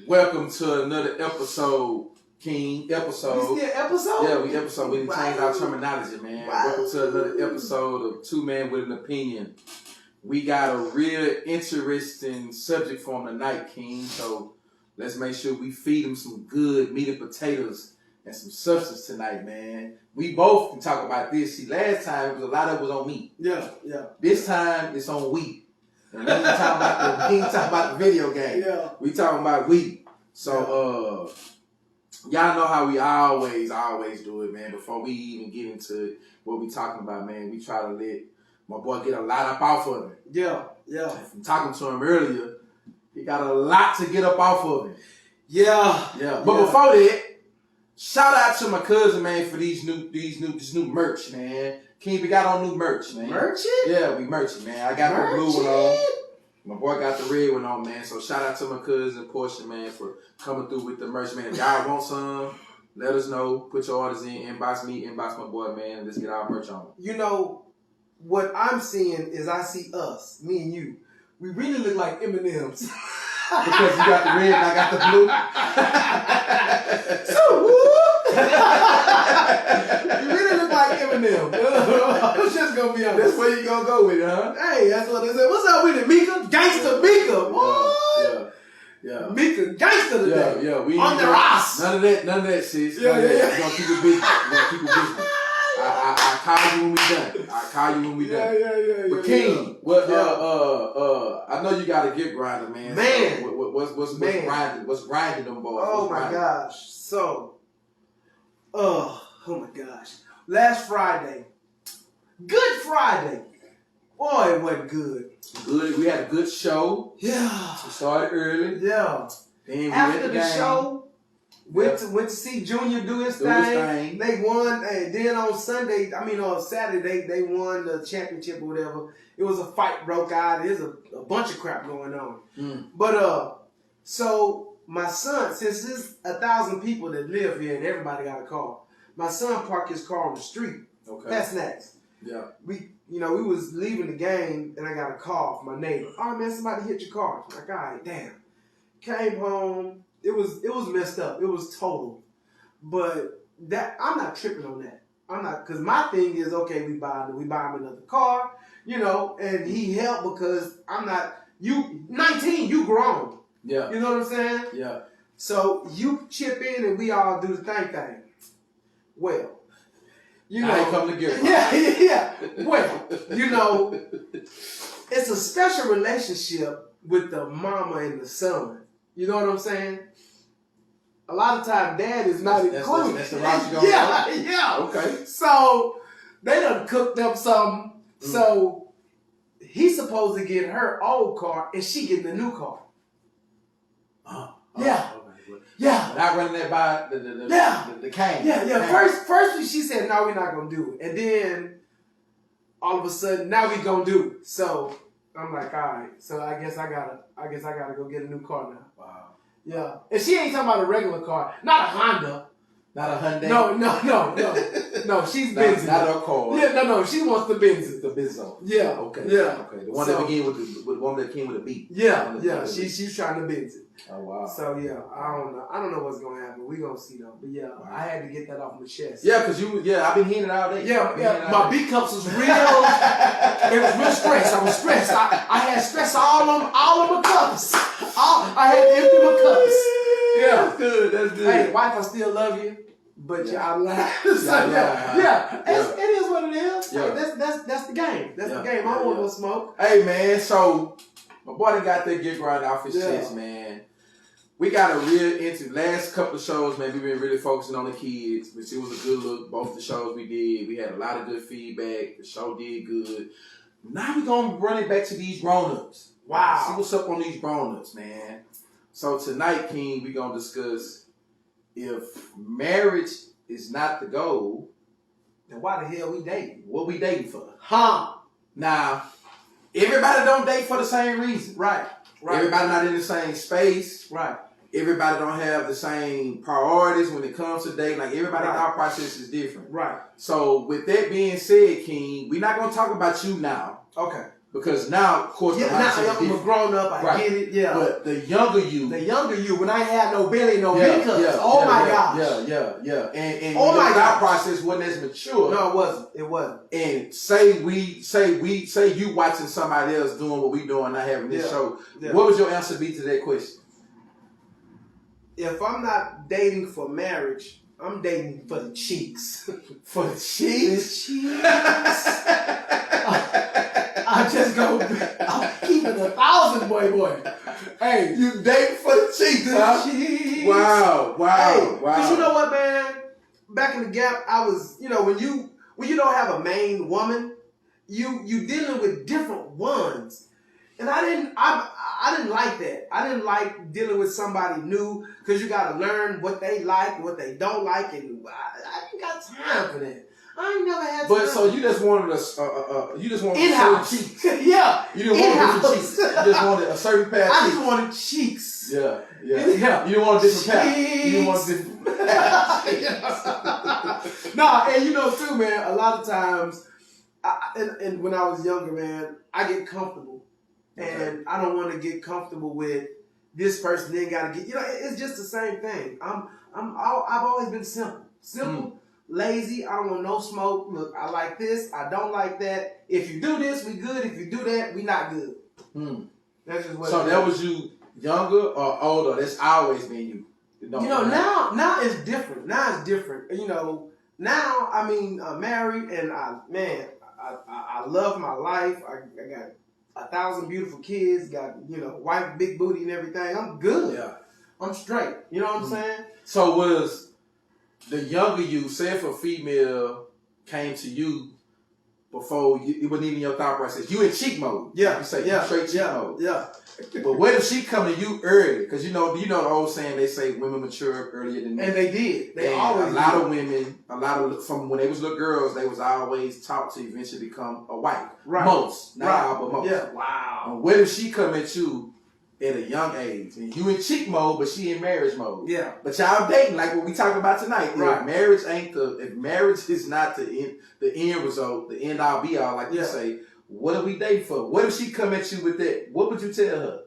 Welcome to another episode, King. Episode. We still episode? Yeah, we episode. We didn't change our terminology, man. Wow. Welcome to another episode of Two Men with an Opinion. We got a real interesting subject for him tonight, King. So let's make sure we feed him some good meat and potatoes and some substance tonight, man. We both can talk about this. See, last time a lot of it was on me. Yeah. This time it's on we. And we ain't talking about the video game. Yeah. We talking about we. So y'all know how we always do it, man. Before we even get into what we talking about, man, we try to let my boy get a lot up off of it. Yeah. From talking to him earlier, he got a lot to get up off of it. Yeah. But before that, shout out to my cousin, man, for this new merch, man. King, we got on new merch, man. Merchant? Yeah, we merchant, man. I got the blue one on. My boy got the red one on, man. So shout out to my cousin Portia, man, for coming through with the merch, man. If y'all want some, let us know. Put your orders in. Inbox me, inbox my boy, man. Let's get our merch on. You know, what I'm seeing is I see us, me and you. We really look like M&M's. Because you got the red and I got the blue. So, you really look like Eminem. It's just gonna be honest. That's where you gonna go with it, huh? Hey, that's what they said. What's up with it, Mika? Gangsta Mika. What? Yeah. Mika, gangsta today. Yeah. We on the Ross. None of that, sis. Yeah. We're gonna keep it busy. I call you when we done. Yeah. But King, I know you got a gift grinder, man. Man. So what's grinding? What's grinding them boys? Oh my gosh. So, oh my gosh. Last Friday, Good Friday. Boy, it wasn't good. Good. We had a good show. Yeah. We started early. Yeah. Then we After the show, went to see Junior do his thing. They won. And then on Saturday, they won the championship or whatever. It was a fight broke out. There's a bunch of crap going on. But so my son, since there's 1,000 people that live here and everybody got a car, my son parked his car on the street. Okay. That's next. Yeah. We was leaving the game and I got a call from my neighbor. Oh man, somebody hit your car. I'm like, all right, damn. Came home. It was messed up. It was total. But I'm not tripping on that. I'm not, because my thing is, okay, we buy him another car, and he helped because I'm not, 19, you grown. Yeah. You know what I'm saying? Yeah. So you chip in and we all do the thing. Well, I ain't come together. Yeah. Well, it's a special relationship with the mama and the son. You know what I'm saying? A lot of times, dad is not included. That's the route you go. Yeah. Okay. So they done cooked up something. So he's supposed to get her old car, and she getting the new car. Yeah. Yeah. Not running that by the cane. Yeah. First she said, no, we're not gonna do it. And then all of a sudden, now we gonna do it. So I'm like, all right. So I guess I gotta go get a new car now. Wow. Yeah. And she ain't talking about a regular car, not a Honda. Not a Hyundai. No. She's Benz. Not a car. Yeah, no. She wants the Benz. The Benzo. Yeah. Okay. Yeah. Okay. The one that began with the one that came with a beat. Yeah. She's trying to Benz it. Oh wow. So yeah, I don't know what's gonna happen. We gonna see though. But yeah, wow. I had to get that off my chest. Yeah, cause I've been hearing it all day. Yeah. My B cups was real. It was real stress. I was stressed. I had stress all on my cups. I had to empty my cups. Yeah. That's good. Hey, wife, I still love you. But y'all lie. It is what it is. Yeah. Hey, that's the game. That's the game. I don't want no smoke. Hey man, so my boy done got that gift right off his chest, man. We got a last couple of shows, man. We've been really focusing on the kids, which it was a good look. Both the shows we did, we had a lot of good feedback. The show did good. Now we're gonna run it back to these grown-ups. Wow. See what's up on these grown-ups, man. So tonight, King, we're gonna discuss if marriage is not the goal, then why the hell we dating? What we dating for? Now, everybody don't date for the same reason. Right. Everybody not in the same space. Right. Everybody don't have the same priorities when it comes to dating. Like everybody's thought process is different. Right. So with that being said, King, we're not gonna talk about you now. Okay. Because now, of course, Yeah, the now mindset is I'm a different. grown up. I Right. get it. Yeah. But the younger you, when I had no belly, no makeup. Oh my gosh. Yeah. And Oh my your thought gosh. process wasn't as mature. No, it wasn't. It wasn't. And say you watching somebody else doing what we doing, not having this show. Yeah. What would your answer be to that question? If I'm not dating for marriage, I'm dating for the cheeks. For the cheeks? The cheeks. I just go. I'm keeping 1,000, boy. Hey, You date for the cheeks, huh? cheeks. Wow. Hey, cause you know what, man? Back in the gap, I was, when you don't have a main woman, you dealing with different ones, and I didn't like that. I didn't like dealing with somebody new because you got to learn what they like, what they don't like, and I ain't got time for that. I ain't never had. But time. so you just wanted In-house. certain cheeks. Yeah. You didn't want different In-house. cheeks. You just wanted a certain pair of I cheeks. just wanted cheeks. Yeah. Yeah. You didn't want a different pair. You didn't want a Cheeks. different Nah, and too, man, a lot of times, and when I was younger, man, I get comfortable. And I don't want to get comfortable with this person, then got to get, it's just the same thing. I've always been simple, lazy. I don't want no smoke. Look, I like this. I don't like that. If you do this, we good. If you do that, we not good. That's just what. So that was you younger or older? That's always been you. Now it's different. Now it's different. Now I'm married and I love my life. I got 1,000 beautiful kids. Got wife, big booty and everything. I'm good. Yeah. I'm straight. You know what I'm saying? So was the younger you, say if a female came to you before it wasn't even your thought process, you in cheek mode. Yeah. You say you straight cheek mode. Yeah. But what if she come to you early? Because you know the old saying, they say women mature earlier than men. And they did. They And always a lot did. of women, from when they was little girls, they was always taught to eventually become a wife. Right. Most, not Right. all, but most. Yeah. Wow. And what if she come at you at a young age and you in cheek mode, but she in marriage mode? Yeah. But y'all dating like what we talking about tonight. Right. If marriage is not the end result, the end all be all, like you say, what are we dating for? What if she come at you with that? What would you tell her?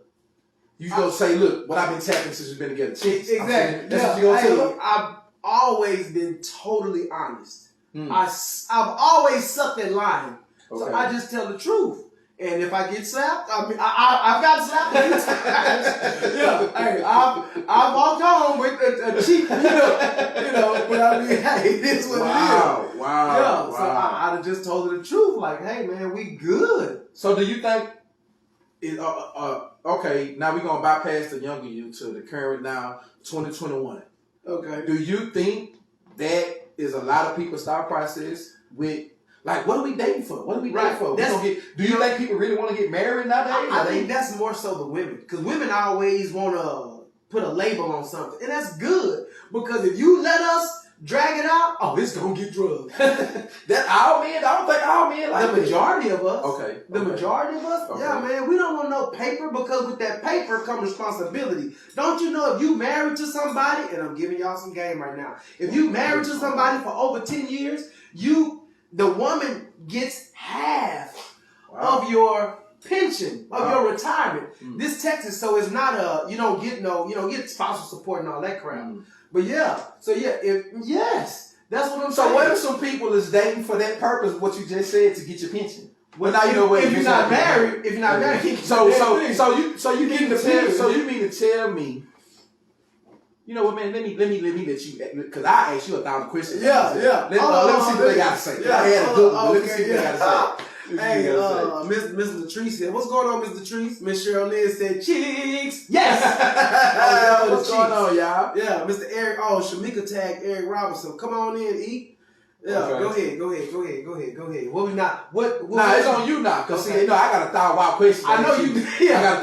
You gonna say, look, what I've been tapping since we've been together. Cheeks. Exactly. That's what you gonna tell her? I've always been totally honest. Hmm. I've always sucked that line. So Okay. I just tell the truth. And if I get slapped, I've got slapped a few times. Yeah, hey, I've walked home with a cheek, but hey, this is what it is. Wow. Yeah, so I'd have just told her the truth, like, hey, man, we good. So do you think, okay, now we're going to bypass the younger you to the current now, 2021. Okay. Do you think that is a lot of people's thought process with, like, what are we dating for? What are we dating for? Do you think people really want to get married nowadays? I think that's more so the women. Because women always want to put a label on something. And that's good. Because if you let us drag it out, it's going to get drugged. That all men? I don't think all men like The majority of us. Okay. The majority of us? Okay. Yeah, man. We don't want no paper because with that paper comes responsibility. Don't you know if you married to somebody, and I'm giving y'all some game right now. If you married to somebody for over 10 years, the woman gets half of your pension, of your retirement. This Texas, so it's not you don't get spousal support and all that crap. But yes, that's what I'm saying. So what if some people is dating for that purpose, what you just said, to get your pension? Well, now you know what. If you're not married, so you mean to tell me? You know what, man? Let me let you, because I asked you 1,000 questions. Yeah. Let me see what they got to say. I had a good one. Let me see what they got to say. Hey, Miss Latrice said, what's going on, Miss Latrice? Miss Cheryl Lynn said, cheeks. Yes. What's going on, y'all? Yeah, Mr. Eric. Shamika tagged Eric Robinson. Come on in, eat. Yeah, Okay. go ahead. What we not? What? Nah, it's on you now. Cause see, I got 1,000 wild questions. I know you. Yeah,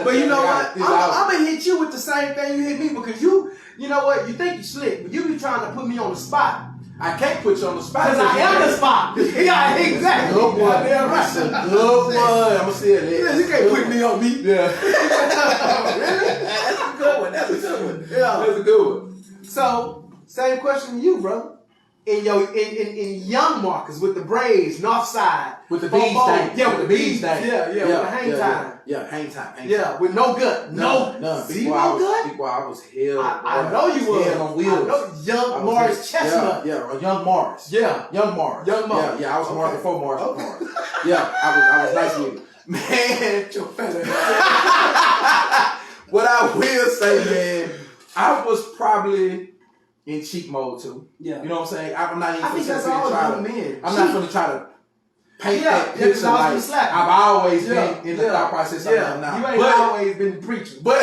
but you know what? I'm gonna hit you with the same thing you hit me because you know what? You think you slick, but you be trying to put me on the spot. I can't put you on the spot. Because I am the spot. Yeah, exactly. Good one. That's a good one. I'm gonna say it. Yeah, you can't put me on me. Yeah. Really? That's a good one. Yeah. That's a good one. So, same question to you, brother. in young Marcus with the braids, north side. With the beads thing. Yeah, with the beads thing. Yeah, with the hang time. Yeah, hang time. Yeah, with no gut. None. See, no gut? Before I was hell. I know you was. Hell on wheels. I know young Morris Chestnut. Yeah, young Morris. Yeah. Young Morris. Young Morris. Yeah, I was Morris before Morris. Okay. Morris. Yeah, I was nice with it. Man, what I will say, man, I was probably in cheat mode too. Yeah. You know what I'm saying? I'm not even I think that's all young men. I'm not going to try to paint that picture like I've always been in the thought process I am now. You ain't always been preaching. But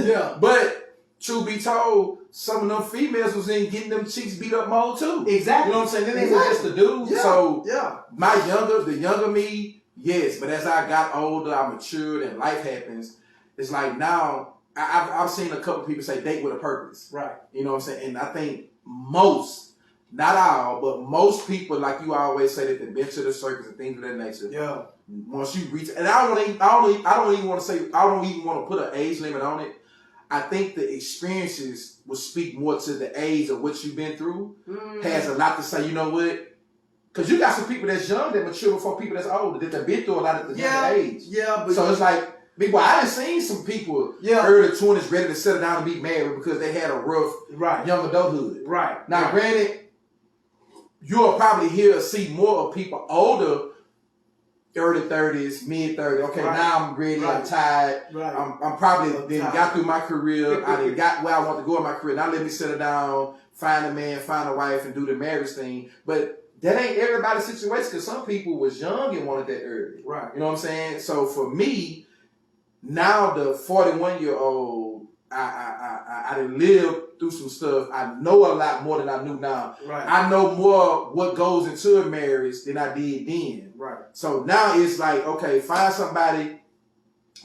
yeah. But truth be told, some of them females was in getting them cheeks beat up mode too. Exactly. You know what I'm saying? Then they was just a dude. Yeah. So yeah. the younger me, yes. But as I got older, I matured and life happens. It's like now I've seen a couple people say date with a purpose. Right. You know what I'm saying? And I think most, not all, but most people, like you always say, that they've been to the circus and things of that nature. Yeah. Once you reach, and I don't even want to put an age limit on it. I think the experiences will speak more to the age of what you've been through. Has a lot to say. You know what? Because you got some people that's young that mature before people that's older that have been through a lot at the younger age. Yeah, but so it's like, I done seen some people early 20s ready to settle down and be married because they had a rough young adulthood. Right. Now, granted, you'll probably see more of people older, early 30s, mid 30s. Okay, now I'm ready. I'm tired. Right. I'm probably then got through my career. I done got where I want to go in my career. Now let me settle down, find a man, find a wife, and do the marriage thing. But that ain't everybody's situation because some people was young and wanted that early. Right. You know what I'm saying? So for me, now the 41-year-old, I done lived through some stuff. I know a lot more than I knew now. Right. I know more what goes into a marriage than I did then. Right. So now it's like, okay, find somebody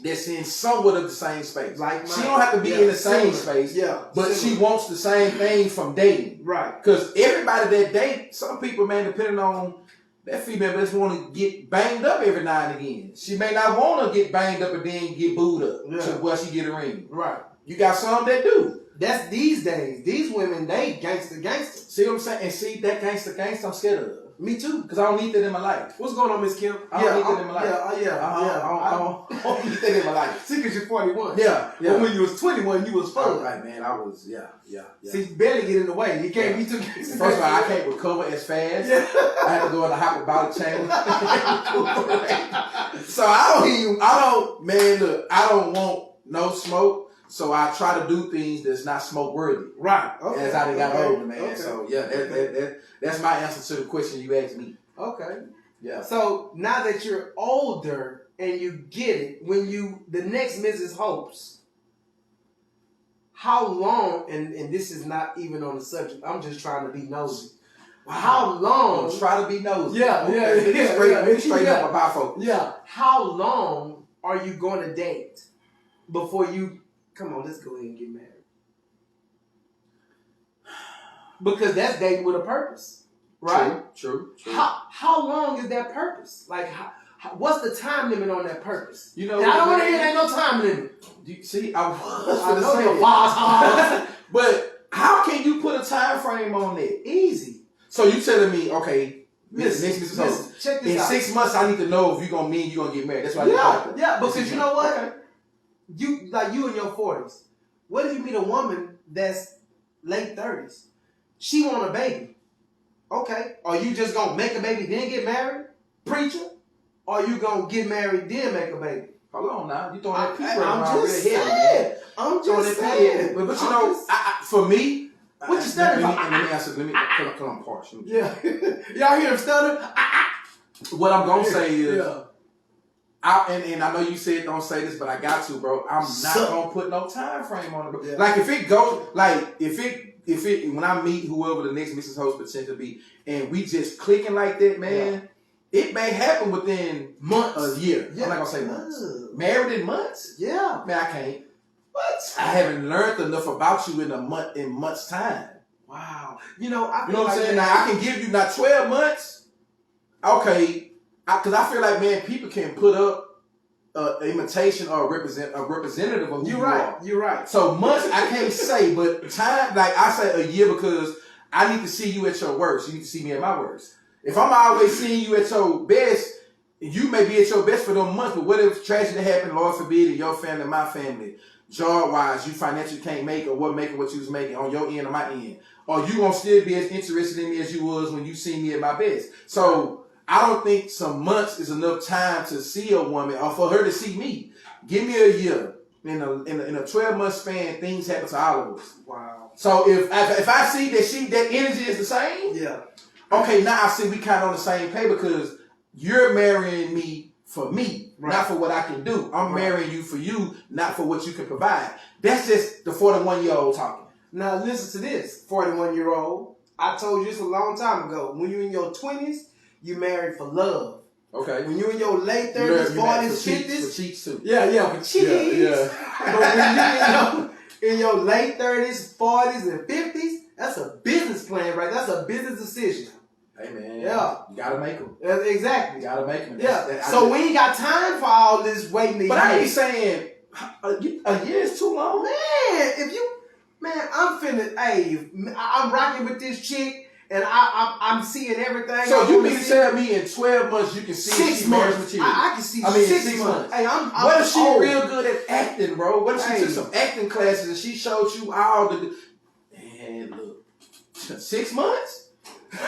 that's in somewhat of the same space. Like she don't have to be in the same space. Yeah. But she wants the same thing from dating. Right. Because everybody that date, some people, man, depending on that female just want to get banged up every now and again. She may not want to get banged up and then get booed up to where she get a ring. Right. You got some that do. That's these days. These women, they gangster. See what I'm saying? And see, that gangster I'm scared of. Me too. Because I don't need that in my life. What's going on, Miss Kim? I don't need that in my life. I don't need that in my life. See, because you're 41. Yeah. But when you was 21, you was fun. Right, man. I was, yeah. See, barely get in the way. You can't be too gangster. First of all, I can't recover as fast. Yeah. I had to go in the hyperbolic chamber. So I don't want no smoke. So I try to do things that's not smoke worthy. Right. Okay. As I done got older, man. Okay. So yeah, that's my answer to the question you asked me. Okay. Yeah. So now that you're older and you get it, when the next Mrs. Hopes, how long, and this is not even on the subject, I'm just trying to be nosy. Wow. How long? Try to be nosy. Yeah. Straight up about folks. Yeah. How long are you going to date before you? Come on, let's go ahead and get married. Because that's dating with a purpose, right? True. How long is that purpose? Like, what's the time limit on that purpose? You know, I don't want to hear ain't no time limit. I know your boss. But how can you put a time frame on that? Easy. So you telling me, okay, listen, check this out. In 6 months, I need to know if you're gonna get married. That's why. Yeah, because you know what? Okay. You in your 40s. What if you meet a woman that's late 30s? She want a baby. Okay. Are you just gonna make a baby then get married? Preacher? Or you gonna get married then make a baby? Hold on now. You throwing that people around real heavy. I'm just saying. But you know, for me, what you stuttering? Let me answer. Come on, partial. Yeah. Y'all hear him stutter? What I'm gonna say is, and I know you said don't say this, but I got to, bro. I'm not gonna put no time frame on it, bro. Yeah. Like if it goes, like if it when I meet whoever the next Mrs. Host potential be, and we just clicking like that, man, it may happen within months, a year. Yeah. I'm not gonna say months. Married in months? Yeah. Man, I can't. What? I haven't learned enough about you in months time. Wow. You know what I'm saying? Now I can give you 12 months. Okay. Because I feel like, man, people can put up an imitation or a representative of who you are. You're right. So months, I can't say, but time, like I say a year because I need to see you at your worst. You need to see me at my worst. If I'm always seeing you at your best, you may be at your best for them months, but what if tragedy happened, Lord forbid, in your family, my family, job-wise, you financially can't make or making what you was making on your end or my end? Or you gonna still be as interested in me as you was when you see me at my best? So I don't think some months is enough time to see a woman or for her to see me. Give me a year. In a 12-month span, things happen to all of us. Wow. So if I see that energy is the same, Yeah. okay, now I see we kind of on the same page because you're marrying me for me, not for what I can do. I'm marrying you for you, not for what you can provide. That's just the 41-year-old talking. Now listen to this, 41-year-old. I told you this a long time ago. When you're in your 20s, you married for love. Okay. When you're in your late 30s, 40s, 50s. For cheeks too. Yeah, for cheeks. Yeah. But when you're in your late 30s, 40s, and 50s, that's a business plan, right? That's a business decision. Hey, man. Yeah. You got to make them. Exactly. You got to make them. Yeah. So we ain't got time for all this waiting. But I ain't saying a year is too long. Man, I'm rocking with this chick. And I'm seeing everything. So you mean to tell me in 12 months you can see 6 months material? I can see 6 months. Hey, what if she real good at acting, bro? What if she took some acting classes and she showed you all the... Man, look. 6 months? Hey,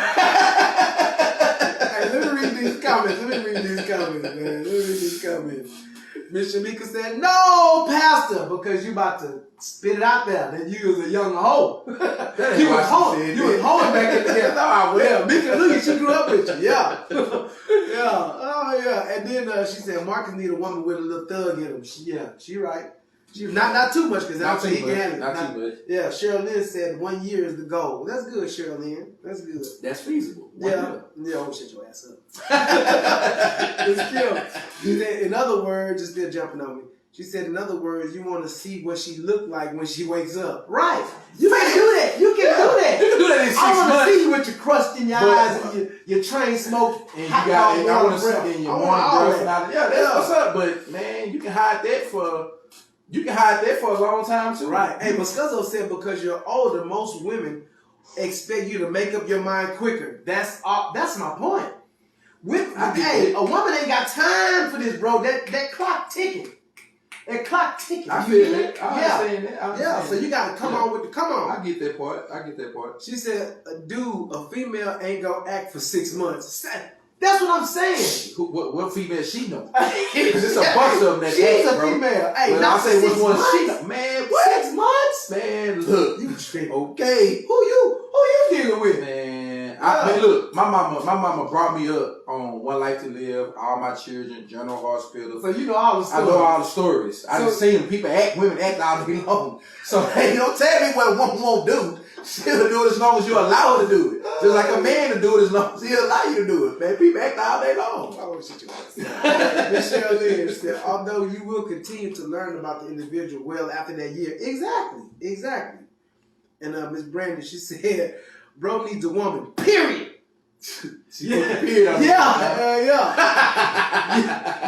let me read these comments, man. Miss Shamika said, "No, Pastor, because you about to spit it out there that you was a young hoe." You was hoeing back in the day. No, I will. Yeah, Mika, look at she grew up with you. Yeah. Yeah. Oh, yeah. And then she said, "Marcus need a woman with a little thug in him." She right. Not too much because I don't think he can handle it. Not too much. Yeah, Cheryl Lynn said 1 year is the goal. That's good, Cheryl Lynn. That's good. That's feasible. Yeah, oh, shut your ass up. It's cute. In other words, just still jumping on me. She said, in other words, you want to see what she look like when she wakes up. Right. You can do that. You can do that. You can do that in 6 months. I want to see you with your crust in your eyes and your train smoke. And I want to see in your morning breath. Yeah, that's what's up. But man, you can hide that for a long time too. Right. Hey, Muscuzzo said because you're older, most women expect you to make up your mind quicker. That's my point. A woman ain't got time for this, bro. That clock ticking. That clock ticking. I feel it. I understand that. Yeah, so you gotta come on. I get that part. She said, a female ain't gonna act for 6 months. That's what I'm saying. What female she know? Because it's a bunch of them that she's act, a bro. female. Hey, well, not I say which one she months. know. Man, what? 6 months? Man, look. You tripping. Okay. Who you dealing with? Man, man, look, my mama brought me up on One Life to Live, All My Children, General Hospital. So you know all the stories. I know all the stories. I just seen people women act all day long. So hey, don't tell me what a woman won't do. She'll do it as long as you allow her to do it. Just like a man to do it as long as he allow you to do it. Man, people act all day long. I won't shit your ass. Michelle Lynn said, although you will continue to learn about the individual well after that year. Exactly. And Miss Brandon, she said, bro needs a woman. Period. She put the period on yeah.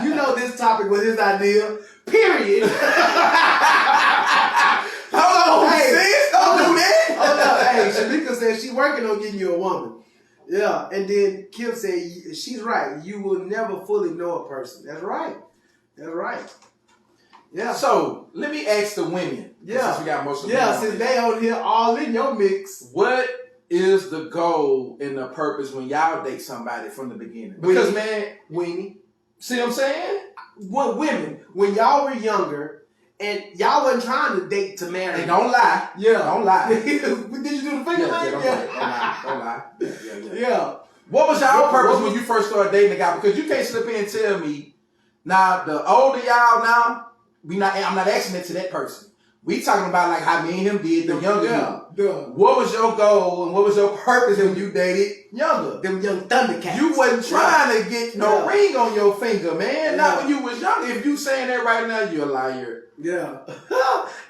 You know this topic was his idea. Period. Hold on, sis. Don't do that. Hold up. Hey, Shamika said she working on getting you a woman. Yeah. And then Kim said, she's right. You will never fully know a person. That's right. Yeah. So, let me ask the women. Yeah. Since we got most of them. Yeah, since they on here all in your mix. What is the goal and the purpose when y'all date somebody from the beginning? Because, Weenie. See what I'm saying? What women, when y'all were younger, and y'all wasn't trying to date to marry. And don't lie. Yeah. Don't lie. Did you do the finger thing? Don't lie. Yeah. What was y'all purpose when you first started dating a guy? Because you can't sit up here and tell me, now, the older y'all now, I'm not asking it to that person. We talking about like how me and him did the younger you. What was your goal and what was your purpose when you dated younger? Them young Thundercats. You wasn't trying to get no ring on your finger, man. Not when you was younger. If you saying that right now, you're a liar. Yeah.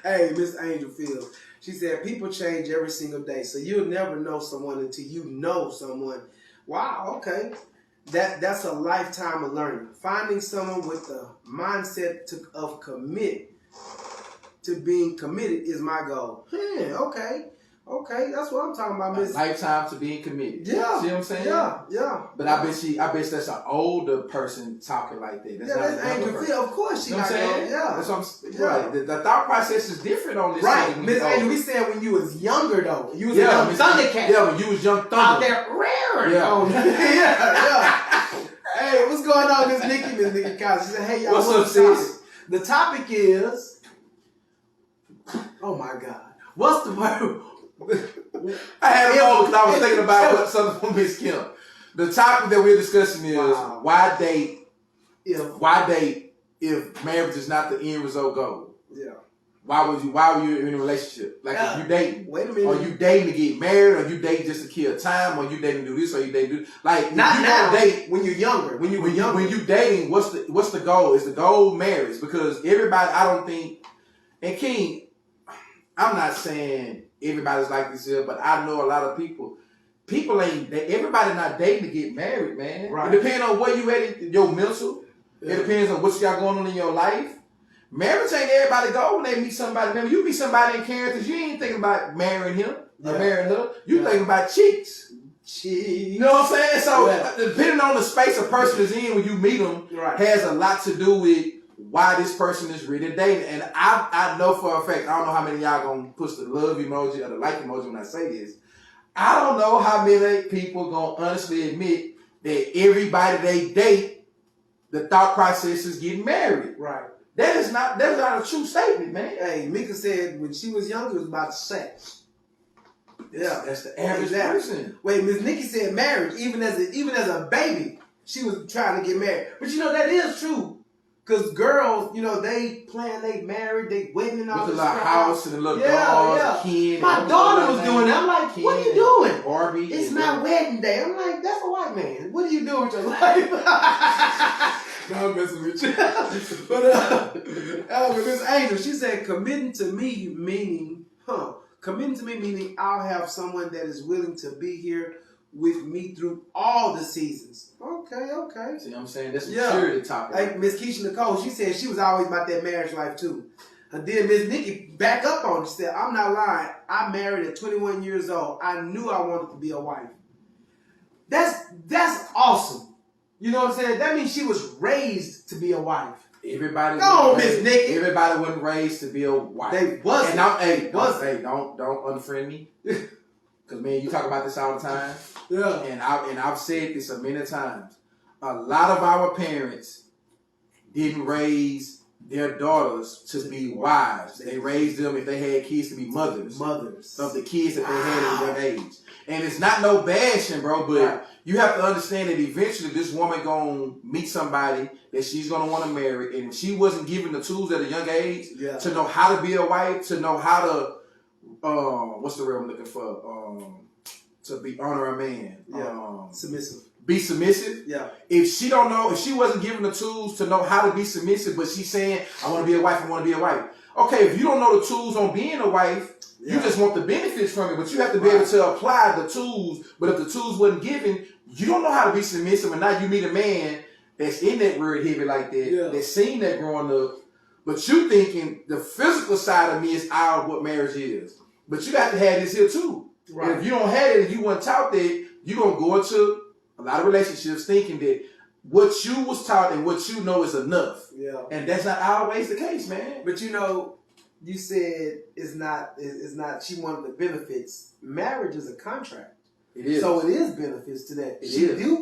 Hey, Miss Angel Fields. She said, people change every single day. So you'll never know someone until you know someone. Wow, okay. That's a lifetime of learning. Finding someone with the mindset of being committed is my goal. Okay. Okay, that's what I'm talking about, A Miss. lifetime to being committed. Yeah. See what I'm saying? Yeah. But I bet that's an older person talking like that. That's not that's a younger Angel person. Phil. Of course she You know got what I'm saying? Yeah. That's what I'm saying. Yeah. Right. The thought process is different on this. Right. when Miss you Angel, older. we said when you was younger though. You was a young Miss- Thundercat. Yeah, when you was young Thunder. Out there raring. Yeah. yeah. Hey, what's going on, Miss Nikki Collins? She said, hey, y'all, What's up, the topic? sis? The topic is, oh my God, what's the word? I had a moment because I was thinking about something from Miss Kim. The topic that we're discussing is why date if marriage is not the end result goal. Yeah. Why were you in a relationship? Like if you dating. Wait a minute. Or you dating to get married, or you dating just to kill time, or you dating to do this, or you dating to do like not if you now. don't date When you're younger. When you dating, what's the goal? Is the goal marriage? Because everybody, I don't think, and King, I'm not saying everybody's like this here, but I know a lot of people. People everybody not dating to get married, man. Right. It depends on where you at in your mental. Yeah. It depends on what you got going on in your life. Marriage ain't everybody go when they meet somebody. Remember, you meet somebody in characters, you ain't thinking about marrying him or marrying her. You thinking about cheeks. You know what I'm saying? So depending on the space a person is in when you meet them has a lot to do with why this person is really dating. And I know for a fact, I don't know how many of y'all gonna push the love emoji or the like emoji when I say this. I don't know how many people gonna honestly admit that everybody they date, the thought process is getting married. Right. That's not a true statement, man. Hey, Mika said when she was younger it was about sex. Yeah. That's the average person. Wait, Miss Nikki said marriage, even as a baby, she was trying to get married. But you know that is true. Because girls, you know, they plan, they married, they wedding and all with this a little house and a little dolls, kid. My daughter was doing that. I'm like, what are you doing? Barbie. It's my wedding day. I'm like, that's a white man. What are you doing with your life? No, I'm messing with you. But Miss Angel, she said, committing to me meaning I'll have someone that is willing to be here with me through all the seasons. Okay. See what I'm saying? That's a maturity topic. Like Miss Keisha Nicole, she said she was always about that marriage life too. And then Miss Nikki back up on it. She said, I'm not lying. I married at 21 years old. I knew I wanted to be a wife. That's awesome. You know what I'm saying? That means she was raised to be a wife. Everybody Miss Nikki. Everybody wasn't raised to be a wife. They wasn't. And don't unfriend me. Because man, you talk about this all the time. Yeah. And I've said this a many times. A lot of our parents didn't raise their daughters to be wives. They raised them, if they had kids, to be mothers of the kids that they had at a young age. And it's not no bashing, bro, but you have to understand that eventually this woman gonna meet somebody that she's gonna want to marry, and if she wasn't given the tools at a young age to know how to be a wife, to know how to what's the word I'm looking for? To be honor a man. Submissive. Be submissive. Yeah. If she wasn't given the tools to know how to be submissive, but she's saying, I want to be a wife, I want to be a wife. Okay, if you don't know the tools on being a wife, you just want the benefits from it, but you have to be able to apply the tools. But if the tools wasn't given, you don't know how to be submissive, and now you meet a man that's in that word heavy like that, that's seen that growing up, but you thinking the physical side of me is out of what marriage is. But you got to have this here too. Right. And if you don't have it and you weren't taught that, you're going to go into a lot of relationships thinking that what you was taught and what you know is enough. Yeah. And that's not always the case, man. But you know, you said it's not she wanted the benefits. Marriage is a contract. It is. So it is benefits to that.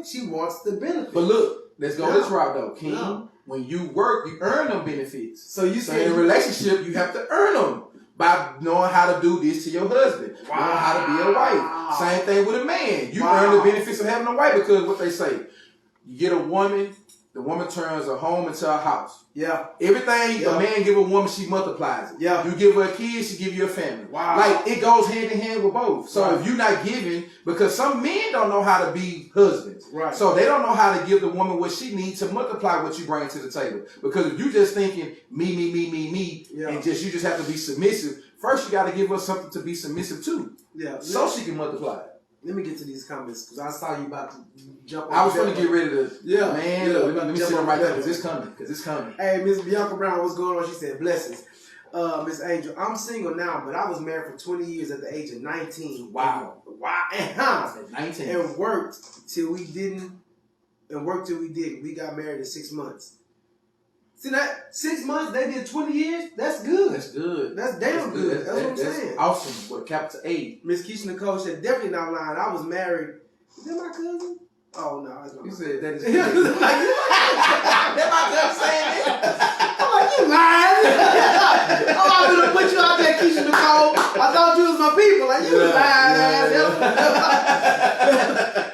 She wants the benefits. But look, let's go this route though, King. No. When you work, you earn them benefits. So in a relationship, you have to earn them by knowing how to do this to your husband. Knowing how to be a wife. Same thing with a man. You earn the benefits of having a wife because what they say, you get a woman, the woman turns a home into a house. Yeah. Everything a man give a woman, she multiplies it. Yeah. You give her a kid, she give you a family. Wow. Like, it goes hand in hand with both. So if you're not giving, because some men don't know how to be husbands. Right. So they don't know how to give the woman what she needs to multiply what you bring to the table. Because if you just thinking me, and you just have to be submissive, first you got to give her something to be submissive to. Yeah. So she can multiply it. Let me get to these comments because I saw you about to jump on. I was going to get ready to. Man, let me sit right there because it's coming. Hey, Miss Bianca Brown, what's going on? She said, blessings. Miss Angel, I'm single now, but I was married for 20 years at the age of 19. Wow. And 19. And worked till we didn't. We got married in 6 months. See that? 6 months, they did 20 years? That's good. That's good. That's damn good. That's what I'm that's saying. Awesome. With capital A. Miss Keisha Nicole said, definitely not lying. I was married. Is that my cousin? Oh, no, it's not. You my said that is cousin. good. That my cousin saying that? I'm like, you lying. Oh, I'm going to put you out there, Keisha Nicole. I thought you was my people. Like, you lying.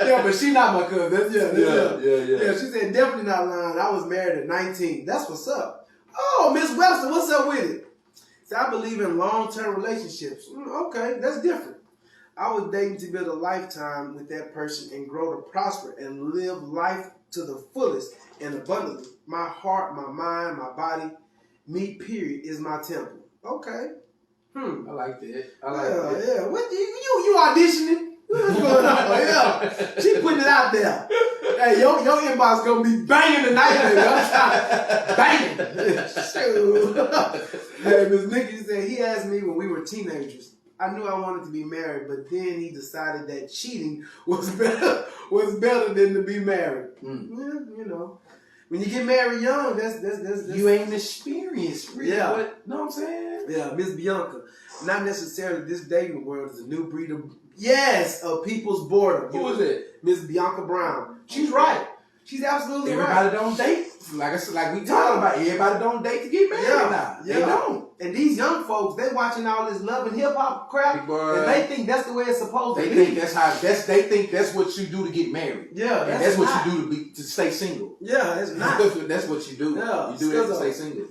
Yeah, but she not my cousin. Yeah, she said, definitely not lying. I was married at 19. That's what's up. Oh, Miss Webster, what's up with it? See, I believe in long-term relationships. Okay, that's different. I was dating to build a lifetime with that person and grow to prosper and live life to the fullest and abundantly. My heart, my mind, my body, me, period, is my temple. Okay. I like that. I like that. Yeah. What you auditioning? What's going on? Yeah. She putting it out there. Hey, your inbox gonna be banging tonight, baby. I'm trying banging. Hey, Miss Nikki said he asked me when we were teenagers. I knew I wanted to be married, but then he decided that cheating was better than to be married. Yeah, you know, when you get married young, that's you ain't experienced, really. Yeah. What? Know what I'm saying? Yeah, Miss Bianca. Not necessarily this dating world is a new breed of people's boredom. Who is it? Miss Bianca Brown. She's right. She's absolutely Everybody right. don't date. Like I said, like we talking about, everybody don't date to get married now. Yeah. They don't. And these young folks, they watching all this love and hip hop crap, and they think that's the way it's supposed to be. They think they think that's what you do to get married. Yeah, and that's what you do to stay single. Yeah, it's not. That's what you do. Yeah, you do that to stay single.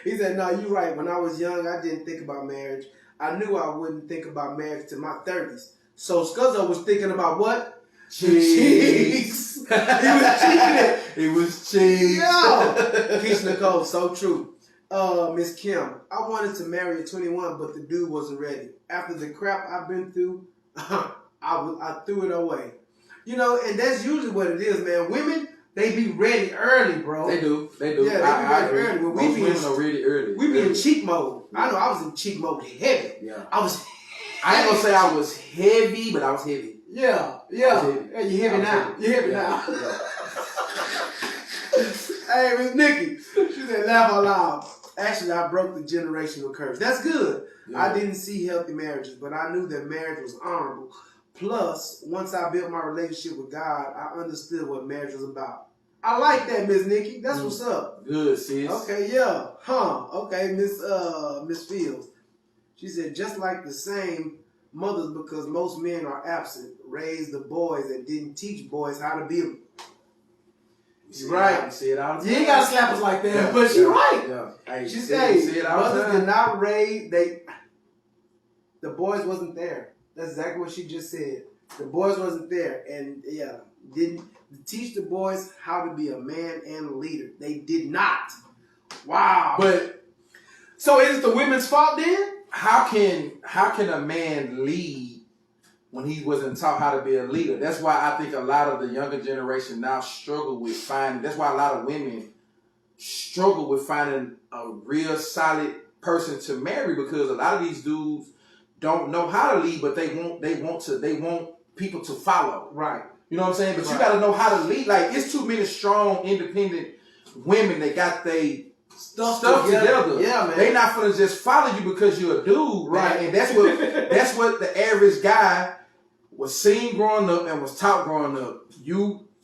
He said, "No, you're right. When I was young, I didn't think about marriage. I knew I wouldn't think about marriage till my 30s. So Scuzzo was thinking about what? Cheeks. He was cheating. He was cheeks. Yo, Keisha Nicole, so true. Miss Kim, I wanted to marry at 21, but the dude wasn't ready. After the crap I've been through, I threw it away. You know, and that's usually what it is, man. Women, they be ready early, bro. They do. Yeah, they be ready early. When Most women are ready early. We be in cheat mode. I know I was in cheat mode heavy. Yeah. I ain't gonna say I was heavy, but I was heavy. Yeah. Hey, you heavy now. You heavy now. Yeah. Hey, Miss Nikki, she said, laugh out loud. Actually, I broke the generational curse. That's good. Yeah. I didn't see healthy marriages, but I knew that marriage was honorable. Plus, once I built my relationship with God, I understood what marriage was about. I like that, Miss Nikki. That's what's up. Good, sis. Okay, yeah. Okay, Miss Fields. She said, just like the same mothers, because most men are absent, raised the boys and didn't teach boys how to be them. She's right. You see it all the time. You ain't got to slap us like that, yeah, but she's right. Yeah. Hey, she said, mothers did not raise, the boys wasn't there. That's exactly what she just said. The boys wasn't there. And yeah, didn't teach the boys how to be a man and a leader. They did not. Wow. But so is it the women's fault then? How can a man lead when he wasn't taught how to be a leader? That's why I think a lot of the younger generation now struggle with finding. That's why a lot of women struggle with finding a real solid person to marry, because a lot of these dudes don't know how to lead, but they want people to follow. Right. You know what I'm saying? But you got to know how to lead. Like, it's too many strong, independent women that got they stuff together. Yeah, man. They not gonna just follow you because you're a dude, right? And that's what the average guy was seen growing up and was taught growing up.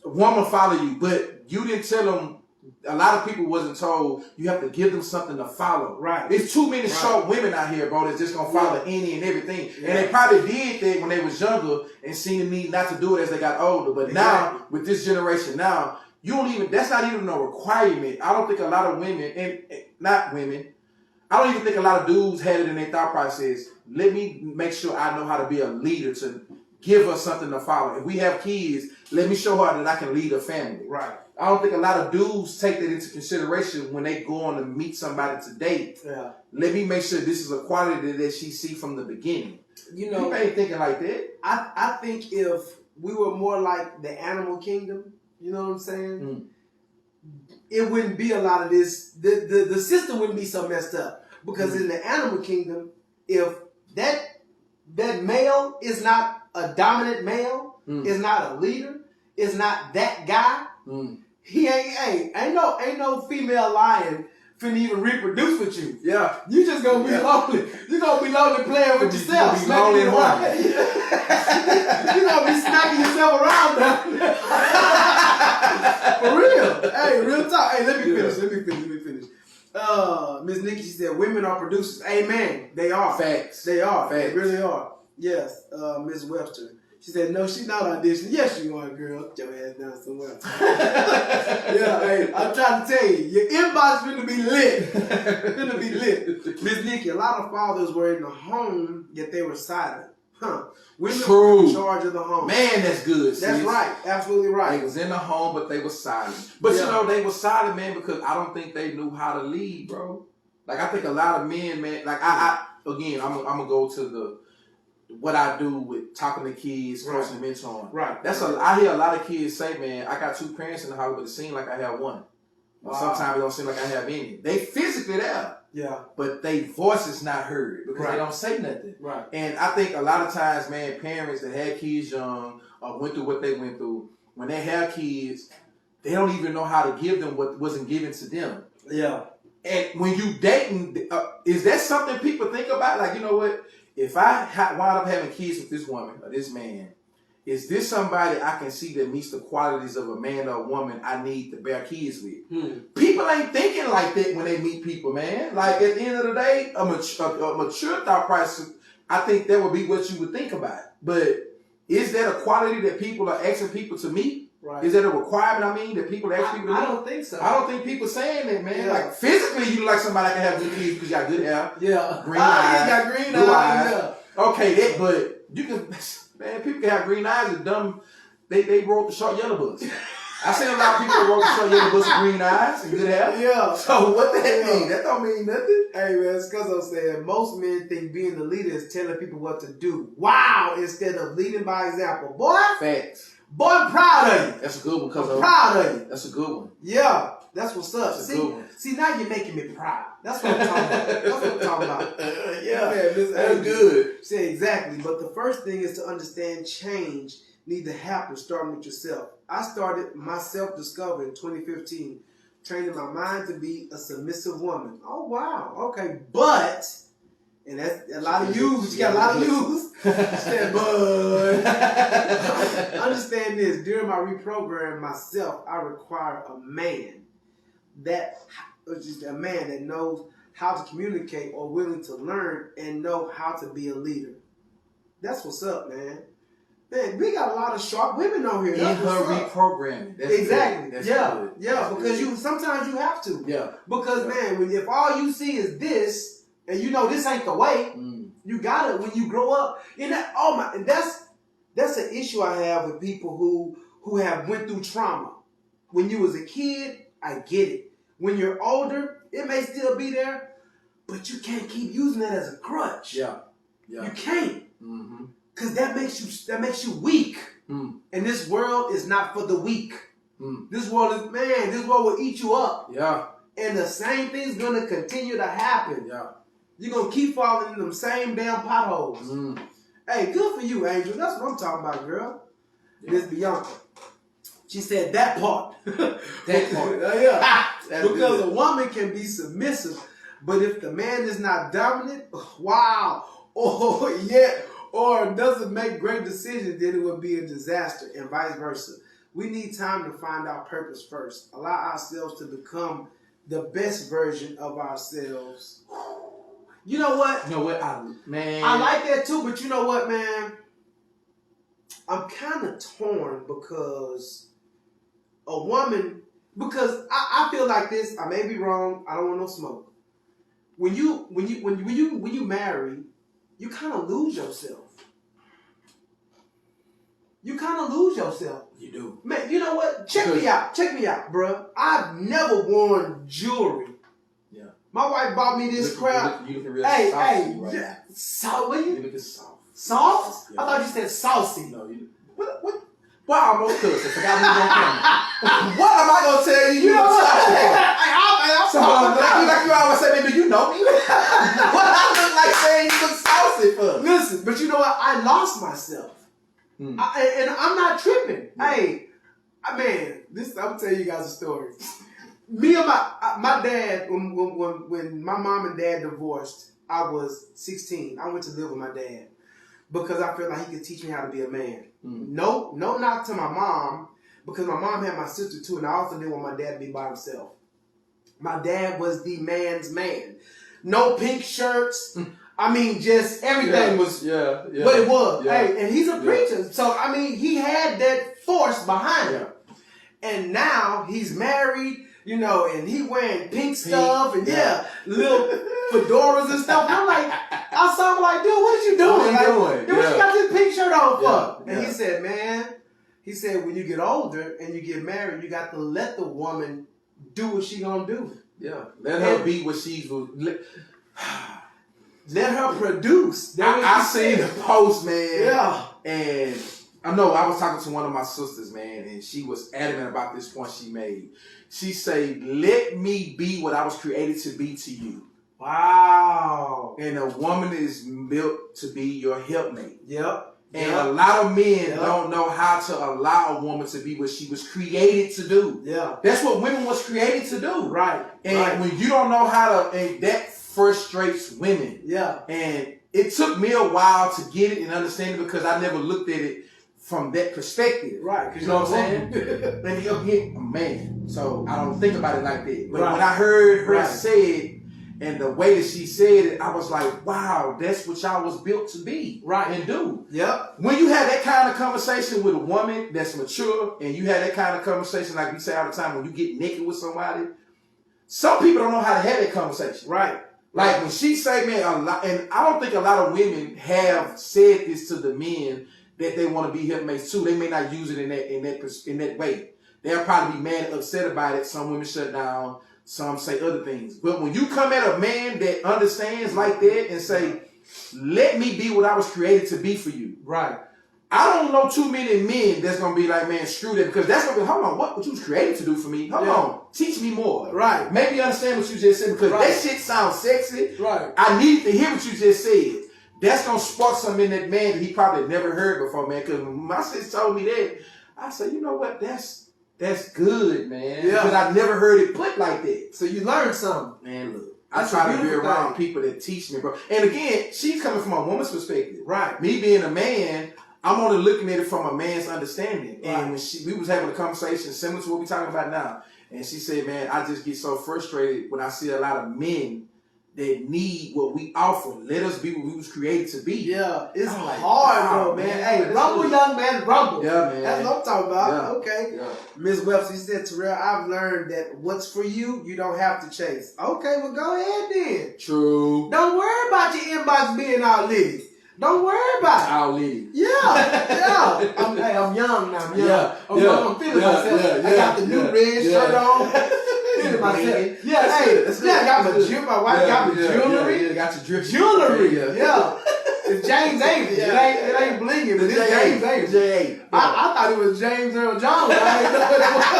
A woman follow you, but you didn't tell them. A lot of people wasn't told you have to give them something to follow. Right. There's too many short women out here, bro, that's just gonna follow any and everything. Yeah. And they probably did that when they was younger and seen the need not to do it as they got older. But now, with this generation now, that's not even a requirement. I don't think a lot of women, and not women, I don't even think a lot of dudes had it in their thought process. Let me make sure I know how to be a leader, to give her something to follow. If we have kids, let me show her that I can lead a family. Right. I don't think a lot of dudes take that into consideration when they go on to meet somebody to date. Yeah. Let me make sure this is a quality that she see from the beginning. You know, people ain't thinking like that. I think if we were more like the animal kingdom, you know what I'm saying? It wouldn't be a lot of this. The system wouldn't be so messed up. Because in the animal kingdom, if that male is not a dominant male, is not a leader, is not that guy, he ain't no female lion finna even reproduce with you. Yeah. You just gonna be lonely. You gonna be lonely playing with yourself. You gonna be lonely and around. You gonna be smacking yourself around down there. For real. Hey, real talk. Hey, let me finish. Miss Nikki, she said women are producers. Amen. They are. Facts. They are. Facts. They really are. Yes. Miss Webster. She said, no, she's not auditioning. Yes, you are, girl. Get your ass down somewhere. Yeah, hey, I'm trying to tell you, your inbox finna be lit. Finna be lit. Miss Nikki, a lot of fathers were in the home, yet they were silent. Women were in charge of the home. Man, that's good. That's right. Absolutely right. They was in the home, but they were silent. But you know, they were silent, man, because I don't think they knew how to lead, bro. Like, I think a lot of men, man, like, again, I'm gonna go to what I do with talking to kids, coaching and mentoring. Right. I hear a lot of kids say, man, I got 2 parents in the house, but it seems like I have one. Wow. Sometimes it don't seem like I have any. They physically there. Yeah. But their voice is not heard because they don't say nothing. Right. And I think a lot of times, man, parents that had kids young or went through what they went through, when they have kids, they don't even know how to give them what wasn't given to them. Yeah. And when you dating, is that something people think about? Like, you know what? If I wind up having kids with this woman or this man, is this somebody I can see that meets the qualities of a man or a woman I need to bear kids with? People ain't thinking like that when they meet people, man. Like, at the end of the day, a mature thought process, I think that would be what you would think about. But is that a quality that people are asking people to meet? Right. Is that a requirement, that people ask people to meet? I don't think so. I don't think people saying that, man. Yeah. Like, physically, you look like somebody that can have good kids because you got good hair. Yeah. Green eyes. You got green eyes. Yeah. Okay, but you can... Man, people can have green eyes and dumb. They wrote the short yellow books. I seen a lot of people that wrote the short yellow books with green eyes and good hair. Yeah. So what that mean? That don't mean nothing. Hey man, it's because I'm saying most men think being the leader is telling people what to do. Wow, instead of leading by example. Boy. Facts. Boy, I'm proud of you. That's a good one. I'm proud of you. That's a good one. Yeah. That's what's up. See, now you're making me proud. That's what I'm talking about. That's what I'm talking about. Yeah, man, that's good. Say exactly. But the first thing is to understand change need to happen starting with yourself. I started my self-discovery in 2015, training my mind to be a submissive woman. Oh, wow. Okay. But, and that's a lot of use. You got a lot of use. Said, but. Understand this. During my reprogramming myself, I require a man that knows how to communicate or willing to learn and know how to be a leader. That's what's up, man. Man, we got a lot of sharp women on here. That's in her reprogramming. That's exactly. That's good. Yeah, because sometimes you have to. Yeah. Because man, if all you see is this, and you know this ain't the way, you gotta when you grow up. And that's an issue I have with people who have went through trauma. When you was a kid, I get it. When you're older, it may still be there, but you can't keep using that as a crutch. Yeah. You can't. Because that makes you weak. And this world is not for the weak. This world will eat you up. Yeah. And the same thing's gonna continue to happen. Yeah. You're gonna keep falling in them same damn potholes. Hey, good for you, Angel. That's what I'm talking about, girl. Yeah. Miss Bianca. She said that part. That part. Yeah. Because a woman can be submissive, but if the man is not dominant, wow, or doesn't make great decisions, then it would be a disaster, and vice versa. We need time to find our purpose first. Allow ourselves to become the best version of ourselves. You know what? Man. I like that too, but you know what, man? I'm kind of torn because I feel like this. I may be wrong. I don't want no smoke. When you marry, you kind of lose yourself. You do. Man, you know what? Check me out, bruh. I've never worn jewelry. Yeah. My wife bought me this crap. You looking real saucy right now. What you? You looking soft. Soft? Yeah. I thought you said saucy. No, you. What? Boy, I almost cussed. I forgot we were going to come. What am I going to tell you? You know what? So, like you always say, baby, you know me. What I look like saying you look saucy for? Listen, but you know what? I lost myself. And I'm not tripping. Hey, man, I'm telling you guys a story. Me and my dad, when my mom and dad divorced, I was 16. I went to live with my dad because I felt like he could teach me how to be a man. No knock to my mom, because my mom had my sister too, and I also didn't want my dad to be by himself. My dad was the man's man. No pink shirts. I mean, just everything was what it was. Yeah. Hey, and he's a preacher. So, I mean, he had that force behind him. And now he's married, you know, and he wearing pink stuff and little fedoras and stuff. I'm like, I saw him like, dude, what are you doing? What you got this pink shirt on for? And he said, man, when you get older and you get married, you got to let the woman do what she gonna do. Yeah. Let her be what she's... Let her produce. I seen the post, man. Yeah. And I know I was talking to one of my sisters, man, and she was adamant about this point she made. She said, let me be what I was created to be to you. Wow. And a woman is built to be your helpmate. Yep. And a lot of men don't know how to allow a woman to be what she was created to do. Yeah. That's what women was created to do. Right. And when you don't know how to, and that frustrates women. Yeah. And it took me a while to get it and understand it because I never looked at it from that perspective. Right. You know what I'm saying? And you're a man. So I don't think about it like that. But Right. when I heard her say it, and the way that she said it, I was like, wow, that's what y'all was built to be. Right. And do. Yep. When you have that kind of conversation with a woman that's mature, and you have that kind of conversation, like we say all the time, when you get naked with somebody, some people don't know how to have that conversation. Right. Like when she say, man, a lot, and I don't think a lot of women have said this to the men that they want to be helpmates too. They may not use it in that way. They'll probably be mad and upset about it. Some women shut down. Some say other things. But when you come at a man that understands like that and say, let me be what I was created to be for you. Right. I don't know too many men that's going to be like, man, screw that. Because that's going to be, hold on, what you was created to do for me? Hold on. Teach me more. Right. Make me understand what you just said. Because that shit sounds sexy. Right. I need to hear what you just said. That's going to spark something in that man that he probably never heard before, man. Because when my sister told me that, I said, you know what? That's good, man. Yeah. Because I never heard it put like that. So you learned something. Man, look. I try to be around people that teach me, bro. And again, she's coming from a woman's perspective. Right. Me being a man, I'm only looking at it from a man's understanding. Right. And when we was having a conversation similar to what we're talking about now, and she said, man, I just get so frustrated when I see a lot of men that need what we offer. Let us be what we was created to be. Yeah, it's like, hard, wow, man. man. Hey, rumble, young man, rumble. Yeah, man. That's what I'm talking about. Yeah. Okay. Yeah. Ms. Webster said, Terrell, I've learned that what's for you, you don't have to chase. Okay, well, go ahead then. True. Don't worry about your inbox being all litty. Don't worry about it. I'll leave. Yeah, yeah. I'm young now. I'm young. I'm feeling myself. I got the new red shirt on. Feeling myself. Yeah, hey, I got my wife got my jewelry. Yeah, got your drip. Jewelry. Yeah. It's James Avery. It ain't blinging, but it's James Avery. I thought it was James Earl Jones. I didn't know what it was.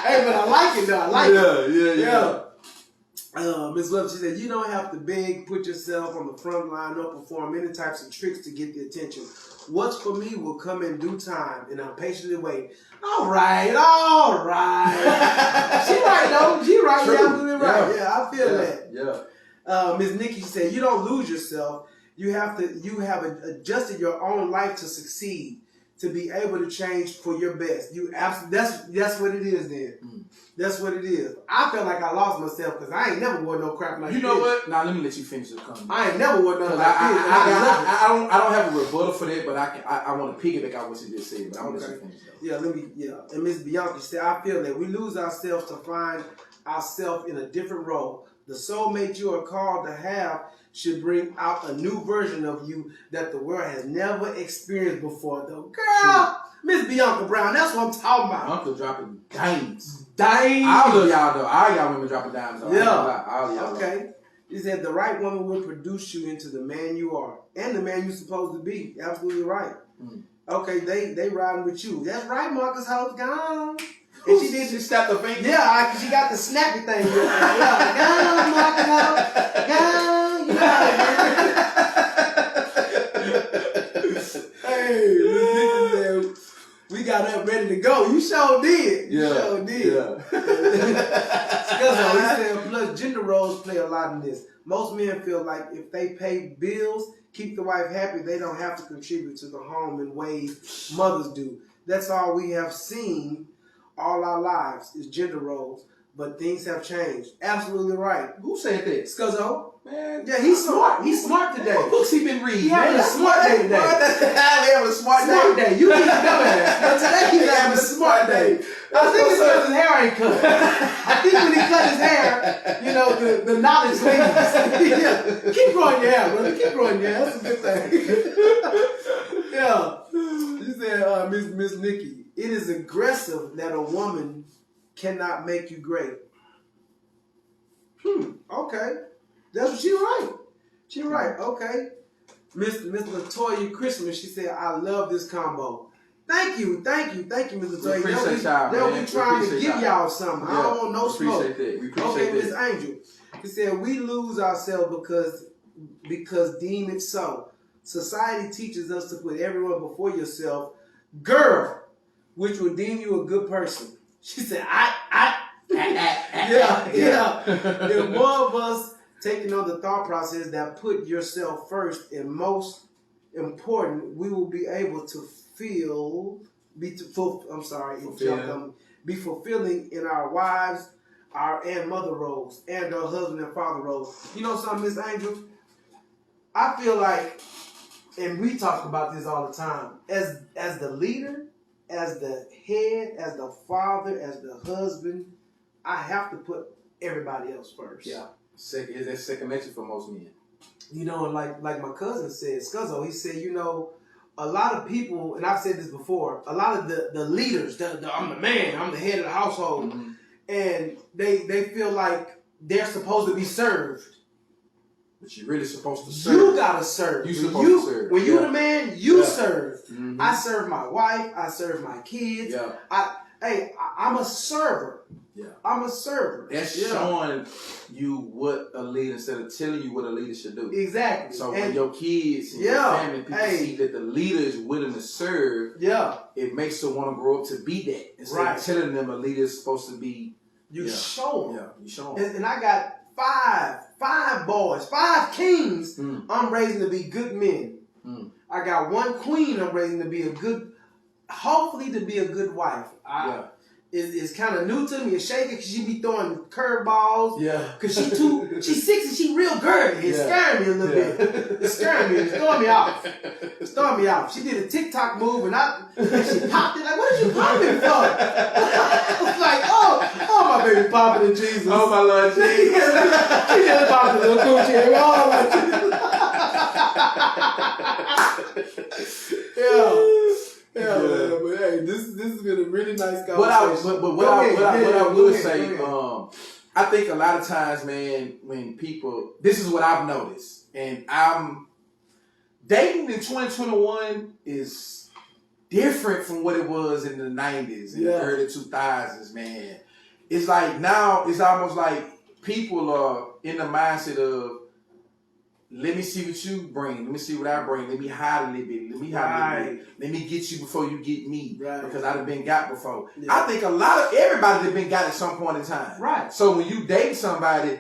Hey, but I like it though. I like it. Yeah. Ms. Webb, she said, you don't have to beg, put yourself on the front line, or perform any types of tricks to get the attention. What's for me will come in due time, and I'm patiently waiting. All right. She right, though. She right. True. Yeah, absolutely right. Yeah, I feel that. Yeah. Ms. Nikki said, you don't lose yourself. You have adjusted your own life to succeed, to be able to change for your best. That's what it is then. That's what it is. I felt like I lost myself because I ain't never wore no crap like this. You know what? Now let me let you finish the comment. I ain't never wore nothing like this. I don't have a rebuttal for that, but I want to piggyback on what you just said. But I want to let you finish though. Yeah. And Miss Bianchi said, I feel that we lose ourselves to find ourselves in a different role. The soulmate you are called to have should bring out a new version of you that the world has never experienced before, though. Girl, Miss Bianca Brown, that's what I'm talking about. Uncle dropping dimes. Dimes. All of y'all though. All y'all women dropping dimes. Though. Yeah. All of y'all. Okay. He said the right woman will produce you into the man you are and the man you're supposed to be. Absolutely right. Okay, they riding with you. That's right, Marcus Hope gone. And she did. She snapped her finger. Yeah, she got the snappy thing. Yeah, gone, Marcus Hope, gone. You know how Hey, we got up ready to go. You sure did. You sure did. Yeah. Scuzzo, he said, plus gender roles play a lot in this. Most men feel like if they pay bills, keep the wife happy, they don't have to contribute to the home in ways mothers do. That's all we have seen all our lives is gender roles. But things have changed. Absolutely right. Who said that? Scuzzo. Man, Yeah, he's smart. He's smart today. What books he been reading? He having a smart day today. We having a smart day. You keep coming. But today he's having a smart day. I think it's because his hair ain't cut. I think when he cut his hair, you know, the knowledge leaves. Yeah. Keep growing your hair, brother. Keep growing your hair. That's a good thing. Yeah. She said, Miss Nikki, it is aggressive that a woman cannot make you great. Okay. That's what she right. She right. Okay. Miss Latoya Christmas, she said, I love this combo. Thank you, Miss Latoya. We appreciate y'all, They'll man. be trying to give y'all something. I don't want no smoke. We appreciate that. Miss Angel. She said, we lose ourselves because deem it so. Society teaches us to put everyone before yourself. Girl, which will deem you a good person. She said, yeah. If more of us taking on the thought process that put yourself first and most important, we will be able to be fulfilling in our wives, and mother roles, and our husband and father roles. You know something, Miss Angel? I feel like, and we talk about this all the time, as the leader, as the head, as the father, as the husband, I have to put everybody else first. Yeah. Is that second nature for most men? You know, and like my cousin said, Scuzzo, he said, you know, a lot of people, and I've said this before, a lot of the leaders, I'm the man, I'm the head of the household, and they feel like they're supposed to be served. But you're really supposed to serve. You gotta serve. You're supposed to serve. When you're the man, you serve. Mm-hmm. I serve my wife. I serve my kids. Yeah. I'm a server. Yeah. I'm a server. That's showing you what a leader, instead of telling you what a leader should do. Exactly. So when your kids and your family, people see that the leader is willing to serve, it makes them want to grow up to be that. Instead of telling them a leader is supposed to be. You show them. Yeah, you show them. And I got five boys, 5 kings I'm raising to be good men. I got 1 queen I'm raising to be hopefully to be a good wife. It's kind of new to me. It's shaky because she be throwing curveballs. Yeah. Because she's 6 and she real girly. It's scaring me a little bit. It's scaring me. It's throwing me off. She did a TikTok move and she popped it. Like, what did you pop it for? I was like, oh, my baby popping in Jesus. Oh, my Lord Jesus. She just popped a little coochie. Oh, my Jesus. Yeah, but hey, this has been a really nice conversation. What I would say, I think a lot of times, man, when people, this is what I've noticed, and I'm dating in 2021 is different from what it was in the 90s and the early 2000s, man. It's like now, it's almost like people are in the mindset of, let me see what you bring. Let me see what I bring. Let me hide a little bit. Let me get you before you get me. Right. Because I've been got before. Yeah. I think everybody has been got at some point in time. Right. So when you date somebody,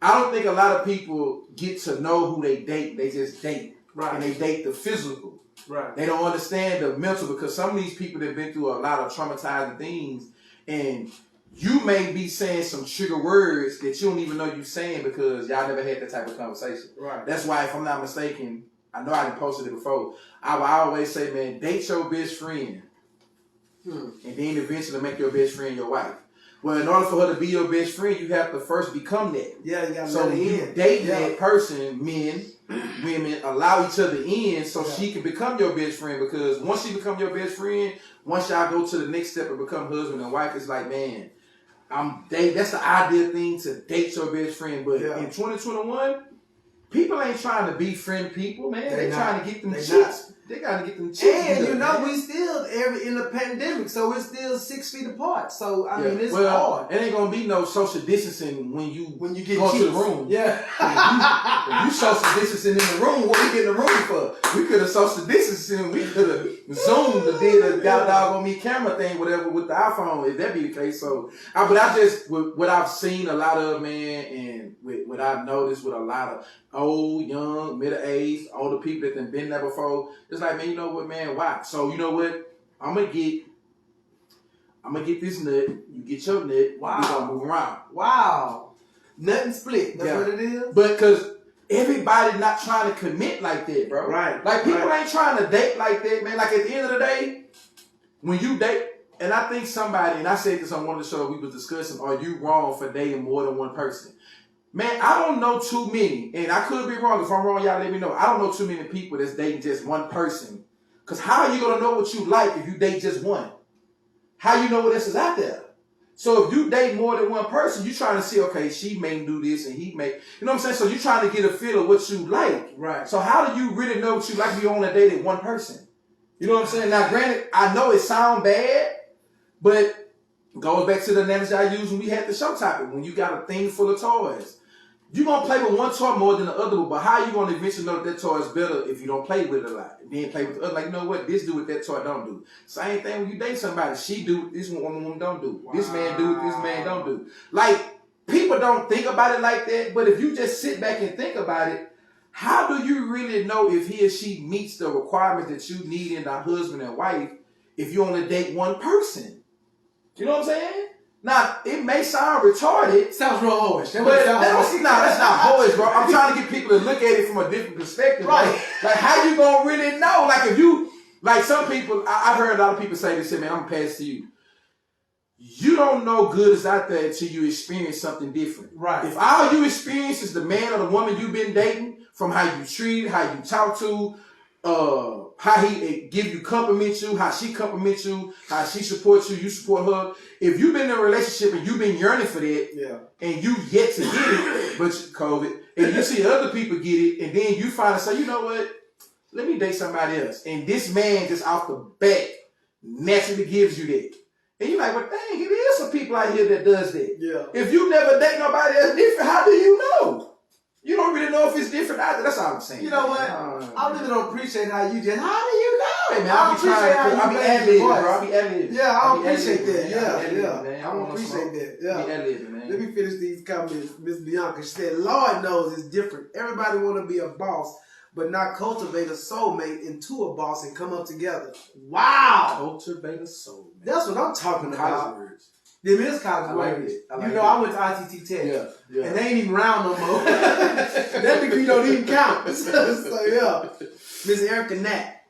I don't think a lot of people get to know who they date. They just date. Right. And they date the physical. Right. They don't understand the mental, because some of these people have been through a lot of traumatizing things, and you may be saying some trigger words that you don't even know you're saying because y'all never had that type of conversation. Right. That's why, if I'm not mistaken, I know I done posted it before, I will always say, man, date your best friend. And then eventually make your best friend your wife. Well, in order for her to be your best friend, you have to first become that. Yeah, you gotta let it in. Dating that person, men, women, allow each other in so she can become your best friend, because once she become your best friend, once y'all go to the next step and become husband and wife, it's like, man, that's the ideal thing, to date your best friend. But in 2021, people ain't trying to befriend people, man. They trying to get them chicks. They gotta get them cheeks. And you know, man. we still in the pandemic, so we're still 6 feet apart. So I mean, it's well, hard. It ain't gonna be no social distancing when you get go cheeks. to the room. Yeah. If you social distancing in the room, what we get in the room for? We could have social distancing. We could have zoomed or did a dog on me camera thing, whatever, with the iPhone. If that be the case, so. But I just what I've seen a lot of, man, and what I've noticed with a lot of old, young, middle aged, older people that done been there before. It's like, man, you know what, man? Why? So you know what? I'm gonna get this nut. You get your nut. Wow. We gonna move around. Wow. Nothing split. That's what it is. But because everybody not trying to commit like that, bro. Right. Like people ain't trying to date like that, man. Like at the end of the day, when you date, and I think somebody, and I said this on one of the shows we was discussing, are you wrong for dating more than one person? Man, I don't know too many, and I could be wrong. If I'm wrong, y'all let me know. I don't know too many people that's dating just one person. Because how are you going to know what you like if you date just one? How you know what else is out there? So if you date more than one person, you're trying to see, okay, she may do this and he may, you know what I'm saying? So you're trying to get a feel of what you like. Right. So how do you really know what you like if you only dated one person? You know what I'm saying? Now, granted, I know it sounds bad, but it goes back to the analogy I used when we had the show topic. When you got a thing full of toys, you're going to play with one toy more than the other one, but how are you going to eventually know that toy is better if you don't play with it a lot? And then play with the other. Like, you know what? This do what that toy don't do. Same thing when you date somebody. She do what this woman don't do. Wow. This man do what this man don't do. Like, people don't think about it like that, but if you just sit back and think about it, how do you really know if he or she meets the requirements that you need in a husband and wife if you only date one person? You know what I'm saying? Now, it may sound retarded. Sounds real hoish. But that's not hoish, bro. I'm trying to get people to look at it from a different perspective. Right. Like how you gonna really know? Like if you, like some people, I've heard a lot of people say this shit, man, I'm gonna pass to you. You don't know good is out there until you experience something different. Right. If all you experience is the man or the woman you've been dating, from how you treat, how you talk to, how he give you, compliment you, how she compliments you, how she supports you, you support her. If you've been in a relationship and you've been yearning for that, and you yet to get it, but COVID, and you see other people get it, and then you finally say, you know what, let me date somebody else. And this man just off the bat naturally gives you that. And you're like, well, dang, it is some people out here that does that. Yeah. If you never date nobody else different, how do you know? You don't really know if it's different either. That's all I'm saying. You know what? I really don't appreciate how you just, how do you know? Hey, man, I be ad-libbing, bro. I be ad-libbing. Yeah, I don't appreciate that. Yeah. Man. I don't appreciate that. Yeah. I be ad-libbing, man. Let me finish these comments. Miss Bianca, she said, Lord knows it's different. Everybody want to be a boss, but not cultivate a soulmate into a boss and come up together. Wow. Cultivate a soulmate. That's what I'm talking about. Words. Them is college words. You know, I went to ITT Tech. Yeah. And they ain't even round no more. That degree don't even count. So yeah. Miss Erica Nat,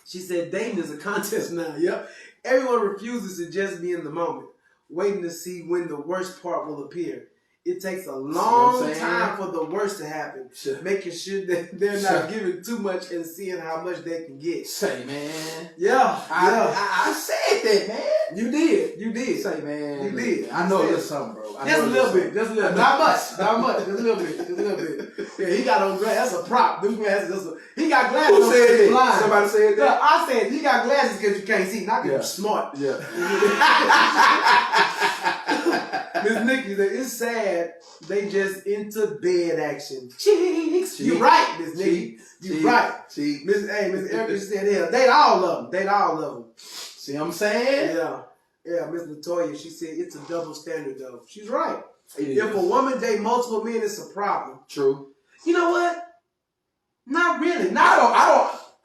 she said dating is a contest now. Yep. Everyone refuses to just be in the moment, waiting to see when the worst part will appear. It takes a long time for the worst to happen, making sure that they're not giving too much and seeing how much they can get. Say, man. Yeah. I said that, man. You did. Say, man. You did. I know a little something, bro. Just a little bit. Not much. Just a little bit. Yeah, he got on glasses. That's a prop. Them glasses. He got glasses. Who said that? Blind. Somebody said that? I said he got glasses because you can't see. Not because you're smart. Yeah. Miss Nikki, it's sad they just into bed action. Cheeks. You right, Miss Nikki. You right. Miss Erica said, yeah, date all of them. See what I'm saying? Yeah, Miss Latoya, she said it's a double standard though. She's right. If a woman date multiple men, it's a problem. True. You know what? Not really. I'm not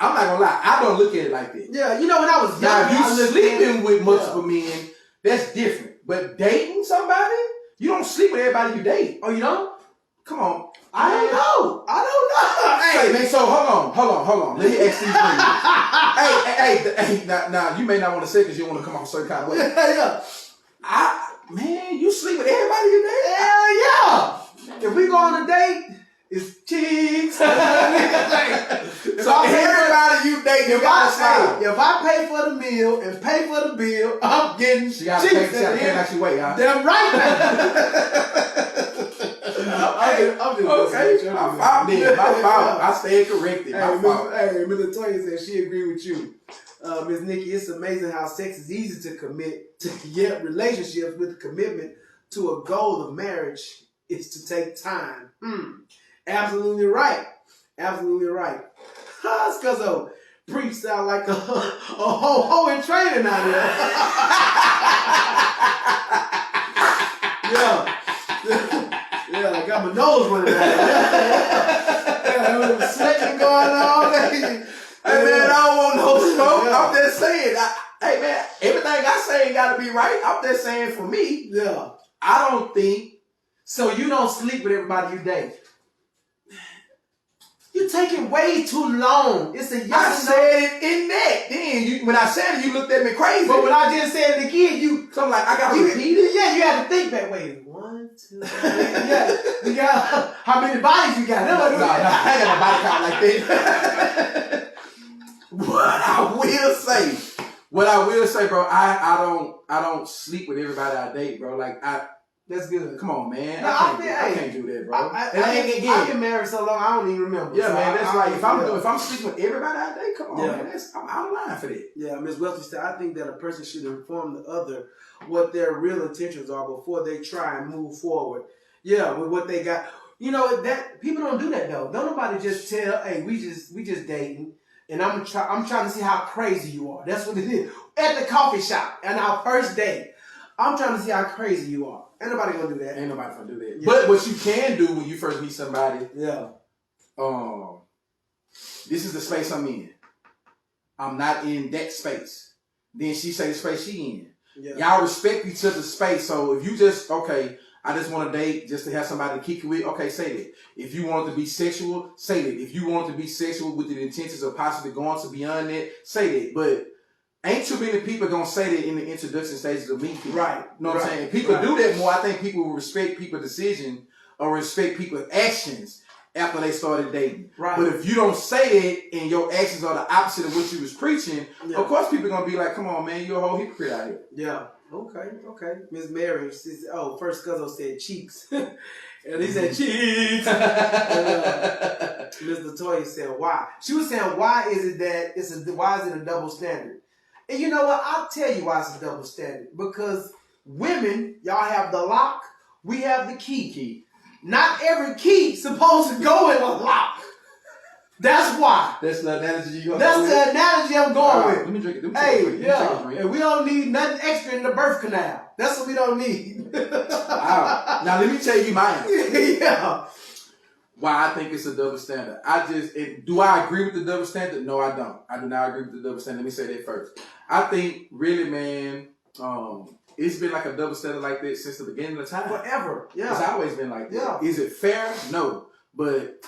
gonna lie. I don't look at it like that. Yeah, you know when I was young, now if you sleeping with multiple men, that's different. But dating somebody, you don't sleep with everybody you date. Oh, you don't? Come on. I don't know. Hey, man, so hold on. Let me ask these things. hey, now, you may not want to say because you want to come off a certain kind of way. Yeah. Man, you sleep with everybody you date? Hell yeah. If we go on a date, it's cheeks. So everybody you date, if I pay for the meal and pay for the bill, I'm getting cheeks. She got to pay like she wait, huh? Damn right. I'm just Okay, my fault. Then, my fault. I stand corrected. My fault. Hey, Miss Latoya said she agree with you. Miss Nikki, it's amazing how sex is easy to commit to, yet relationships with commitment to a goal of marriage is to take time. Absolutely right. Absolutely right. Scuzzo, preach sound like a ho in training out here. Yeah, I got my nose running out. Yeah, sweating going on. Hey man, I don't want no smoke. I'm just saying. Hey man, everything I say ain't gotta be right. I'm just saying for me. Yeah. I don't think. So you don't sleep with everybody you date. You're taking way too long. It's a yes. I said it in that. Then when I said it, you looked at me crazy. But when I just said it again, so I'm like, I gotta repeat it. Yeah, you had to think that way. 1, 2, 3. Yeah, you got how many bodies you got? No, I ain't got a body count like that. What I will say, bro, I don't sleep with everybody I date, bro. Like that's good. Come on, man. No, I can't do that, bro. I've been married so long, I don't even remember. Yeah, so man. That's like if I'm sleeping with everybody I date, come on, man. I'm out of line for that. Yeah, Ms. Welty said, I think that a person should inform the other what their real intentions are before they try and move forward. Yeah, with what they got. You know that people don't do that though. Don't nobody just tell, hey, we just dating, and I'm trying to see how crazy you are. That's what it is. At the coffee shop, on our first date, I'm trying to see how crazy you are. Ain't nobody gonna do that. Ain't nobody gonna do that. Yeah. But what you can do when you first meet somebody, this is the space I'm in. I'm not in that space. Then she say the space she in. Yeah. Y'all respect each other's space. So if you just, I just want to date just to have somebody to kick it with, okay, say that. If you want it to be sexual, say that. If you want it to be sexual with the intentions of possibly going to beyond that, say that. But ain't too many people gonna say that in the introduction stages of meeting people. Right. You know what I'm saying? People do that more. I think people will respect people's decision or respect people's actions after they started dating. Right. But if you don't say that and your actions are the opposite of what you was preaching, of course people gonna be like, come on, man, you're a whole hypocrite out here. Yeah. Okay. Miss Mary says, first Cuzzo said cheeks. And he said cheeks. Miss Latoya said why. She was saying why is it a double standard? And you know what? I'll tell you why it's a double standard. Because women, y'all have the lock, we have the key. Not every key supposed to go in a lock. That's why. That's the analogy you're going with? That's the analogy I'm going with. Let me drink it. And we don't need nothing extra in the birth canal. That's what we don't need. Wow. Now let me tell you mine. Yeah. Why I think it's a double standard. Do I agree with the double standard? No, I don't. I do not agree with the double standard. Let me say that first. I think really, man, it's been like a double standard like this since the beginning of time. Forever. Yeah. It's always been like that. Yeah. Is it fair? No. But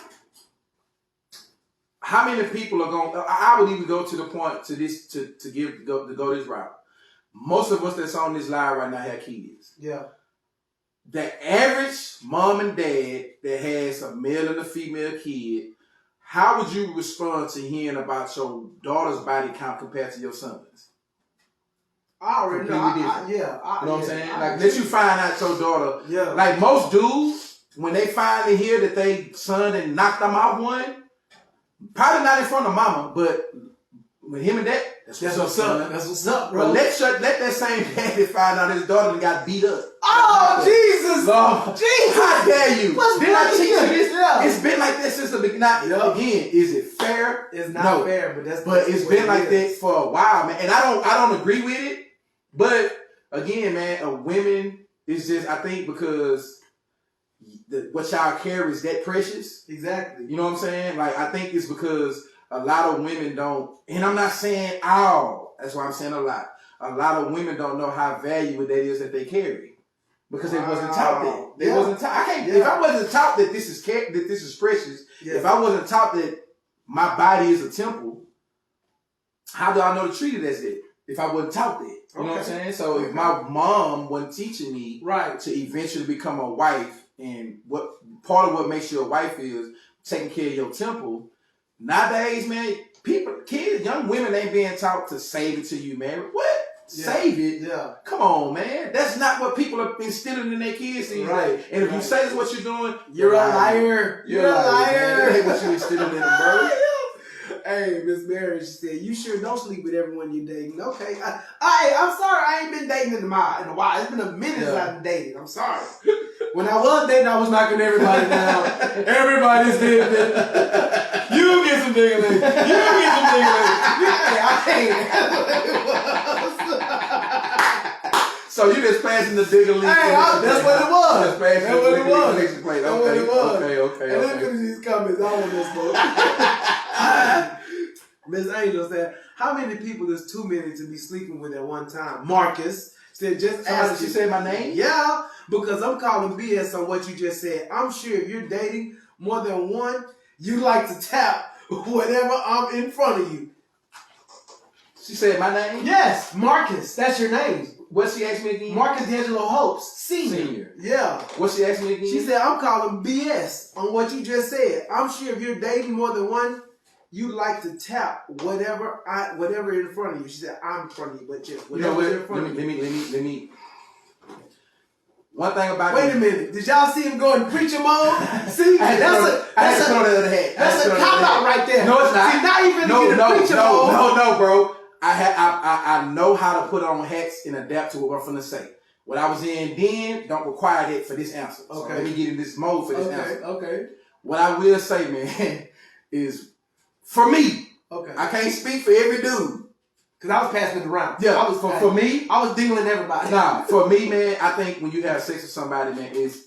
how many people are going? I would even go to the point to this to go this route. Most of us that's on this live right now have kids. Yeah. The average mom and dad that has a male and a female kid, how would you respond to hearing about your daughter's body count compared to your son's? I already know. You know what I'm saying? Like, let you find out your daughter. Yeah. Like most dudes, when they finally hear that they son and knocked them out one, probably not in front of mama, but with him and that, that's what's up. That's what's up, bro. But let that same daddy find out his daughter got beat up. Oh, Jesus! Lord. Jesus! How dare you? Did I teach you this? Yeah. It's been like this since the beginning. Again, is it fair? It's not fair, but it's been like that for a while, man. And I don't agree with it. But again, man, women is just, I think because what y'all carry is that precious. Exactly. You know what I'm saying? Like, I think it's because a lot of women don't, and I'm not saying all, that's why I'm saying a lot. A lot of women don't know how valuable that is that they carry. Because they wasn't taught that. They wasn't taught. If I wasn't taught that this is precious, if I wasn't taught that my body is a temple, how do I know to treat it as that? If I wasn't taught that. You know what I'm saying? So if my mom wasn't teaching me to eventually become a wife, and what part of what makes you a wife is taking care of your temple, nowadays, man, kids, young women ain't being taught to save it till you marry. What? save it. Yeah. Come on, man. That's not what people are instilling in their kids these Right. days. And if you Right. say that's what you're doing, You're a liar. You're a liar. That ain't what you instilling in them, bro. Hey, Miss Mary, she said, you sure don't sleep with everyone you're dating. Okay. I'm sorry. I ain't been dating in a while. It's been a minute since I've dated. I'm sorry. When I was dating, I was knocking everybody down. Everybody's getting it. You get some diggling. You get some diggling. So you just passing the digger leak. Hey, that's what it was. Just passing That's what it was. That's what it was. Okay. And then finish these comments. I want this book. Miss Angel said, how many people is too many to be sleeping with at one time? Marcus said, just ask. She said my name? Yeah, because I'm calling BS on what you just said. I'm sure if you're dating more than one, you like to tap whenever I'm in front of you. She said my name? Yes, Marcus. That's your name. What she asked me again? Marcus D'Angelo Hopes, Senior. Yeah. What she asked me again? She said, I'm calling BS on what you just said. I'm sure if you're dating more than one, you like to tap whatever in front of you. She said, I'm in front of you, but just whatever in front of you. Let me. One thing about Wait a minute. Did y'all see him go in preacher mode? See, that's a cop out right there. No, it's not. See, now you finna get in preacher mode. No, bro. I know how to put on hats and adapt to what I'm finna say. What I was in then don't require that for this answer. So Okay. let me get in this mode for this answer. Okay. What I will say, man, is for me. Okay. I can't speak for every dude. Because I was passing it around. Yeah, I was for me. I was dingling everybody. Nah, for me, man, I think when you have sex with somebody, man, that's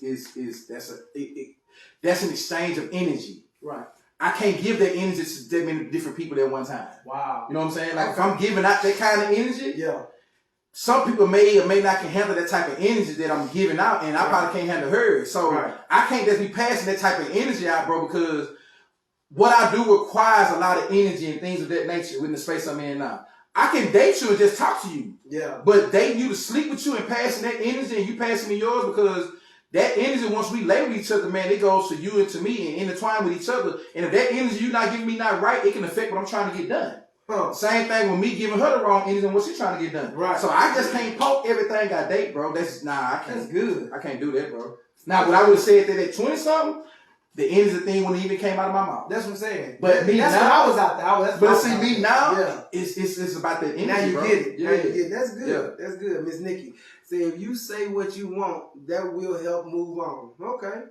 an exchange of energy. Right. I can't give that energy to that many different people at one time. Wow. You know what I'm saying? Like if I'm giving out that kind of energy, Yeah. some people may or may not can handle that type of energy that I'm giving out, and I probably can't handle hers. So I can't just be passing that type of energy out, bro, because what I do requires a lot of energy and things of that nature within the space I'm in now. I can date you and just talk to you. Yeah. But dating you to sleep with you and passing that energy and you passing me yours, because that energy, once we lay with each other, man, it goes to you and to me and intertwine with each other. And if that energy you're not giving me not right, it can affect what I'm trying to get done. Huh. Same thing with me giving her the wrong energy and what she's trying to get done. Right. So I just can't poke everything I date, bro. I can't. That's good. I can't do that, bro. Now, when I would have said that at 20-something, the energy thing wouldn't even came out of my mouth. That's what I'm saying. But me that's now, when I was out there. But see, me now, yeah. it's about that energy, Now you bro. get it. Yeah. Now you get it. That's good. Yeah. That's good. Miss Nikki. Say if you say what you want, that will help move on. Okay.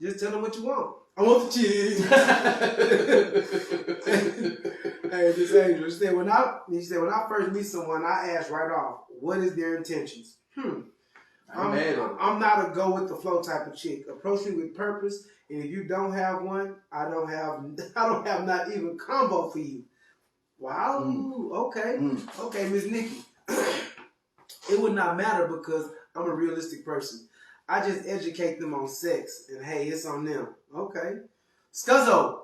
Just tell them what you want. I want the cheese. Hey, Miss Angel. She said when I first meet someone, I ask right off, what is their intentions? I'm not a go with the flow type of chick. Approach me with purpose, and if you don't have one, I don't have not even combo for you. Wow. Okay. Okay, Miss Nikki. It would not matter because I'm a realistic person. I just educate them on sex, and hey, it's on them. Okay. Scuzzo,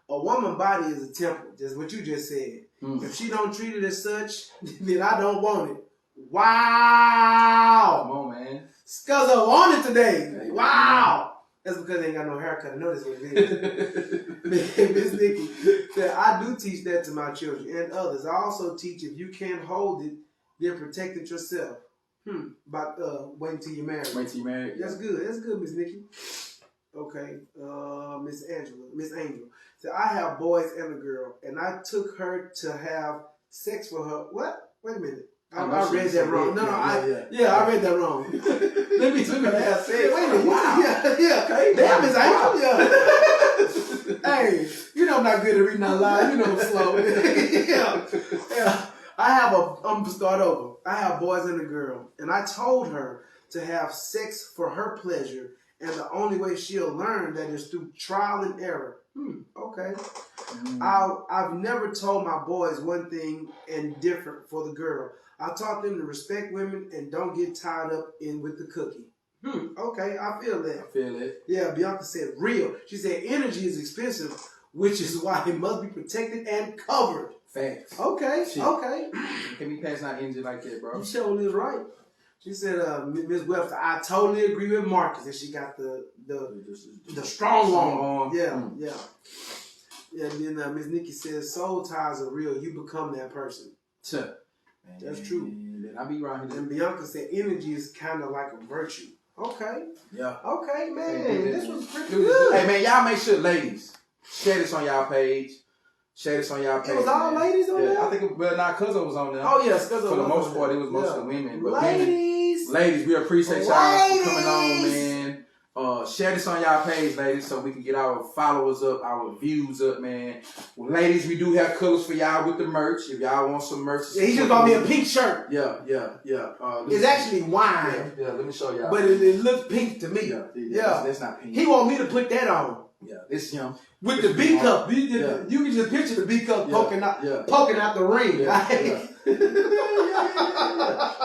a woman's body is a temple. Just what you just said. If she don't treat it as such, then I don't want it. Wow. Come on, man. Scuzzo on it today. Hey, wow. That's because they ain't got no haircut. I know that's what it is. Miss Nikki said, I do teach that to my children and others. I also teach if you can't hold it, then protect it yourself. About waiting till you're married. Wait till you're married. That's good. That's good, Miss Nikki. Okay. Miss Angel. So I have boys and a girl, and I took her to have sex with her. What? Wait a minute. I read that wrong. I read that wrong. Let me took her to have sex. Wait a minute. Wow. Yeah. Okay. Damn, Miss Angel. Yeah. Hey, you know I'm not good at reading out loud. You know I'm slow. Yeah. I'm gonna start over. I have boys and a girl, and I told her to have sex for her pleasure, and the only way she'll learn that is through trial and error. Okay. I've never told my boys one thing and different for the girl. I taught them to respect women and don't get tied up in with the cookie. Okay, I feel that. I feel it. Yeah, Bianca said real. She said energy is expensive, which is why it must be protected and covered. Facts. Okay, Shit. okay. Can we pass out energy like that, bro? You sure is right. She said, Ms. Webster, I totally agree with Marcus. And she got the strong arm. Yeah. Yeah, and then Ms. Nikki says, soul ties are real. You become that person. Sure. Man, That's true. And I be around here. And Bianca said energy is kind of like a virtue. Okay. Yeah. Okay, man. Man, This was pretty good. Hey, man, y'all make sure, ladies, share this on y'all page. Share this on y'all page. It was all man. ladies on there? I think, well, not Cuzzo was on there. Oh, yes. For For the most part, it was mostly women. But Ladies. ladies, we appreciate y'all for coming on, man. Share this on y'all page, ladies, so we can get our followers up, our views up, man. Well, ladies, we do have colors for y'all with the merch. If y'all want some merch, Yeah, he just bought me a pink shirt. Yeah. It's actually wine. Yeah, let me show y'all. But it looked pink to me. Yeah. That's not pink. He want me to put that on. Yeah, it's him. With the B cup. You can just picture the B cup poking out the ring. Yeah.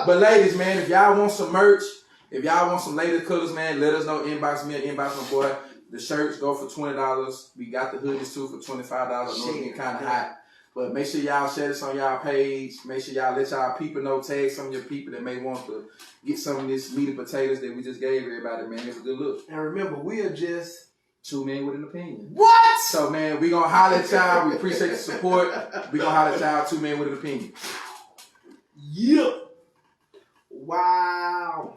But ladies, man, if y'all want some merch, if y'all want some latest colors, man, let us know. Inbox me or inbox my boy. The shirts go for $20. We got the hoodies too for $25. I know it's getting kind of hot. But make sure y'all share this on y'all page. Make sure y'all let y'all people know. Tag some of your people that may want to get some of this meat and potatoes that we just gave everybody, man. It was a good look. And remember, we are just... two men with an opinion. What? So, man, we gonna holler at y'all. We appreciate the support. We gonna holler at y'all. Two men with an opinion. Yeah. Wow.